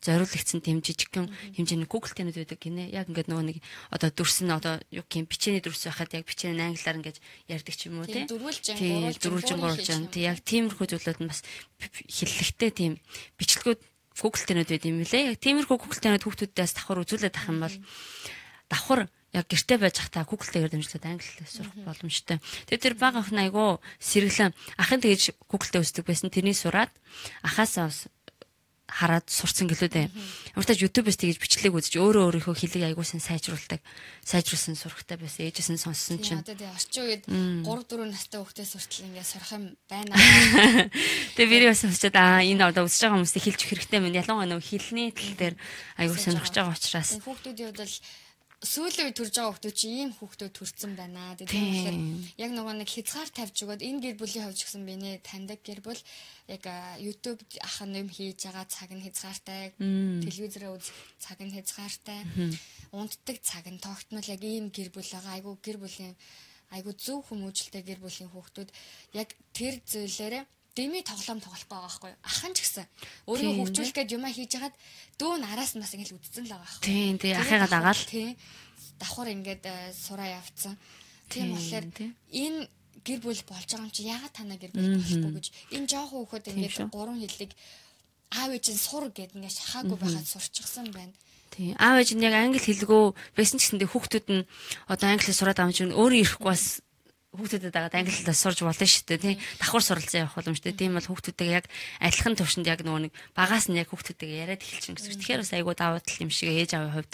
зориулагдсан тийм жижигхэн хэмжээний Google-тэнүүд байдаг гинэ. Яг ингээд нөгөө нэг одоо дүрс нь одоо юу гэх юм бичээний дүрс байхад яг бичээний англиар ингээд ярьдаг ч юм уу тий. Дөрвөлжин гурвалжин тий яг тиймэрхүү зүйлүүд нь бас хэллэгтэй тийм бичлэгүүд Google-тэнүүд байд юм лээ. Яг тиймэрхүү Google-тэнүүд хүүхдүүдээс давхар үзүүлээд ах юм бол давхар яг гэртээ байж хата Google-тэйгээр дамжуулаад англиар сурах боломжтой. Тэгээд тэр бага охин айгу сэргэлэн ахын тэгж Google-тэй үздэг байсан. Тэрний сураад ахаасаа хараад сурцсан гэлөө дээ. Ямар ч тач YouTube-с тэгж бичлэг үзэж өөрийнхөө хэлийг аягуулсан сайжруулсан сурахтай байсан. Ээжээс нь сонссон чинь. Одоо тэгээ орчин үед 3 4 настай хүүхдээс хүртэл ингээд сурах юм байна. Тэгээ би бас сонсчод энэ одоо үзэж байгаа хүмүүстээ хэлж хэрэгтэй мэн. Ялангуяа нөгөө хэлний тал дээр аягүй сонирхож байгаа учраас. Хүүхдүүдийн хувьд бол сүүлийн үед төрж байгаа хүүхдүүд чи ийм хүүхдүүд төрсэн байна. Тэгэхээр яг нөгөө нэг хязгаар тавьж өгөөд энэ гэр бүлийн хувьд ч гэсэн биний таньдаг гэр бүл яг YouTube ах нь юм хийж байгаа цаг нь хязгаартай, телевизээр үзэх цаг нь хязгаартай, унтдаг цаг нь тогтмол яг ийм гэр бүл байгаа. Айгу гэр бүлийн айгу зөв хүмүүжлтэй гэр бүлийн хүүхдүүд яг тэр зүйлээрээ дэмий тоглоом тоглох байгаа байхгүй. Ахын ч гэсэн өөрийгөө хөгжүүлэх гээд юмаа хийж хагаад дүү нь араас нь бас ингээл үдцэн л байгаа байхгүй. Тийм ахыгаа дагаал. Тийм. Давхар ингээд сураа явцсан. Тийм болохоор энэ гэр бүл болж байгаа юм чи ягаад танаа гэр бүл болохгүй гэж энэ жоохон хүүхэд ингээд 3 хэллэг аав ээж нь сур гэд ингээд шахаагүй байхад сурчихсан байна. Тийм. Аав ээж нь яг англи хэлгүй байсан ч гэсэндээ хүүхдүүд нь одоо англиар сураад байгаа юм чинь өөрөө ирэхгүй бас хүүхдүүдэд дагаад англи хэлээр сурж болно шүү дээ тий. Давхар суралцсан явах боломжтой. Тийм бол хүүхдүүдтэйгээ яг адилхан төвшөнд яг нөгөө нэг багаас нь яг хүүхдүүдтэйгээ яриад эхэлчихэн гэсэн. Тэгэхээр бас айгуу даваа тал юм шиг ээж аавын хувьд.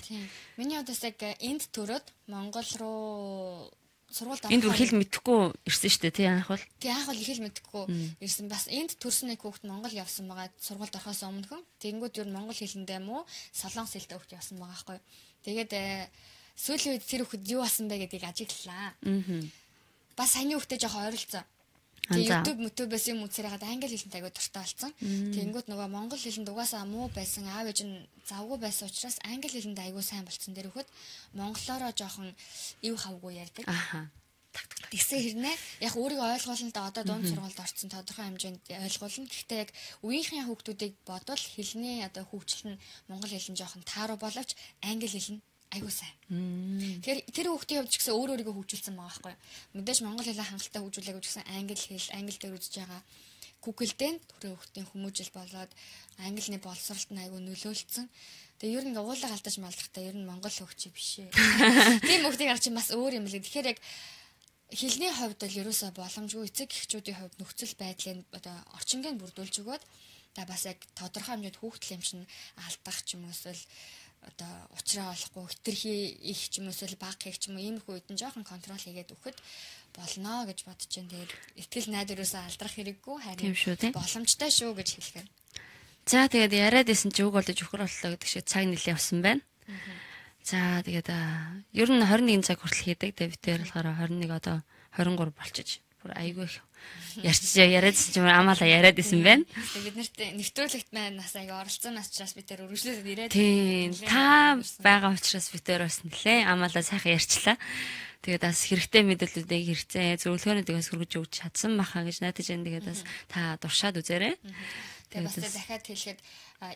Миний удаас яг энд төрөөд Монгол руу сургуульд энд бүр хэл мэдэхгүй ирсэн шүү дээ тий анх бол. Тий анх бол хэл мэдэхгүй ирсэн. Бас энд төрсөн нэг хүүхэд Монгол явсан байгаа сургуульд орохоос өмнөхөн. Тэгэнгүүт юу монгол хэлэндээ муу солонгос хэлтэй хүүхэд явсан байгаа байхгүй. Тэгээд сүүлийн үед тэр хүүхэд юу басан бэ гэдгийг ажиглалаа. Бас саяны хүүхдээ жоохон ойролцоо. YouTube-ээс юм үзсээр хагаад англи хэлэнд аягүй дуртай болсон. Тэнгүүд нөгөө монгол хэлэнд угаасаа муу байсан аав ээж нь завгүй байсан учраас англи хэлэнд аягүй сайн болцсон. Тэр хүүхэд монголоороо жоохон ив хавгүй ярьдаг. Тэгсэн хэрнээ яг өөрийгөө ойлгуулна да одоо дунд сургуульд орсон тодорхой хэмжээнд ойлгуулна. Гэхдээ яг үеийнхээ хүүхдүүдийг бодвол хэлний одоо хөгжил нь монгол хэл нь жоохон тааруу боловч англи хэл нь айгуу сайн. Тэгэхээр тэр хүүхдийн хувьд ч гэсэн өөрийгөө хөгжүүлсэн байгаа байхгүй. Мэдээж монгол хэлээ хангалттай хөгжүүлээг гэж гэсэн англи дээр үзэж байгаа. Google-дэн тэр хүүхдийн хүмүүжил болоод англиний боловсролт нь айгуу нөлөөлцсөн. Тэгээ ер нь уулаа галтаж малдахтаа ер нь монгол хөгжиж биш ээ. Тийм хүүхдийг харж бас өөр юм лээ. Тэгэхээр яг хэлний хувьд бол ерөөсөө боломжгүй эцэг эхчүүдийн хувьд нөхцөл байдлыг одоо орчингийн бүрдүүлж өгөөд та бас яг тодорхой хэмжээнд хүүхдэл юм шин алдах ч юм уу эсвэл одоо уучраа олохгүй хитрхи их ч юм уу эсвэл баг хийх ч юм уу иймэрхүү үед нь жоохон контрол хийгээд өгөхөд болно гэж бодож байна. Тэгээд итгэл найдвараасаа алдрах хэрэггүй харин боломжтой шүү гэж хэлэх юм. За тэгээд яриад исэн чи үг олж өхөр боллоо гэдэг шиг цаг нэлээ явсан байна. За тэгээд ер нь 21 цаг хүртэл хийдэг. Тэгээд бид тэр болохоор 21 одоо 23 болчих. Бүр айгүй их яриадсэн ч юм амаалаа яриад исэн байна. Бид нарт нэвтрүүлэгт маань нас аяга оролцсон учраас бид тэр үргэлжлүүлээд ирээд. Тийм. Та байгаа учраас бид тэр бас нэлээ амаалаа сайхан ярьчлаа. Тэгээд бас хэрэгтэй мэдээллүүдийг хэрэгцээ зөвлөгөөнүүдээс хүргэж өгч чадсан баха гэж найдаж байна. Тэгээд бас та дуршаад үзээрэй. Тэгээд бас дахиад хэлэхэд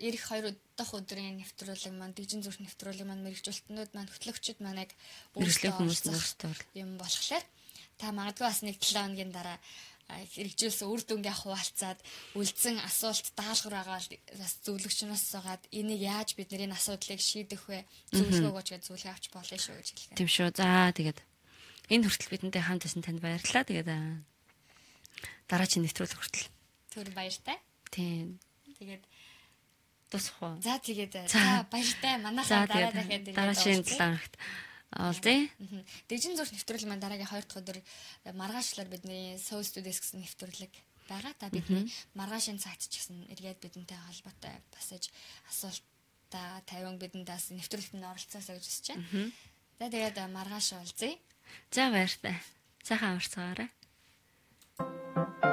эх 2 дахь өдрийн нэвтрүүлэг маань дижин зүрх нэвтрүүлэг маань мэрэгжүүлтнүүд маань хөтлөгчд маань яг өөрсдөө хүмүүстээр юм болохоор та магадгүй бас нэг 7 хоногийн дараа хэрэгжүүлсэн үр дүнгээ хуваалцаад үлдсэн асуулт даалгавар байгаа бас зөвлөгчнөөс суугаад энийг яаж бид нэр энэ асуудлыг шийдэх вэ? Зөвлөгөө өгөөч гэж зөвлөгөө авч болно шүү гэж хэллээ. Тийм шүү. За тэгээд энэ хүртэл бидэнтэй хамт байсан танд баярлалаа. Тэгээд дараагийн нэвтрүүлэг хүртэл түр баяртай. Тийм. Тэгээд тусах уу? За тэгээд за баяртай. Манайхаа дараа дахиад дараагийн 7 хоногт олзээ. Дижин зүрх нэвтрүүлэг маань дараагийн 2 дахь өдөр маргаашлаар бидний Soul Studios гэсэн нэвтрүүлэг байгаа. Та бидний маргаашийн цагт ч гэсэн эргээд бидэнтэй холбоотой басаж асуултаа тавин бидэндээс нэвтрүүлэгт нь оролцоосоо гэж хүсэж байна. За тэгээд маргааш олзээ. За баяртай. Сайхан амарцгаарай. баярлалаа.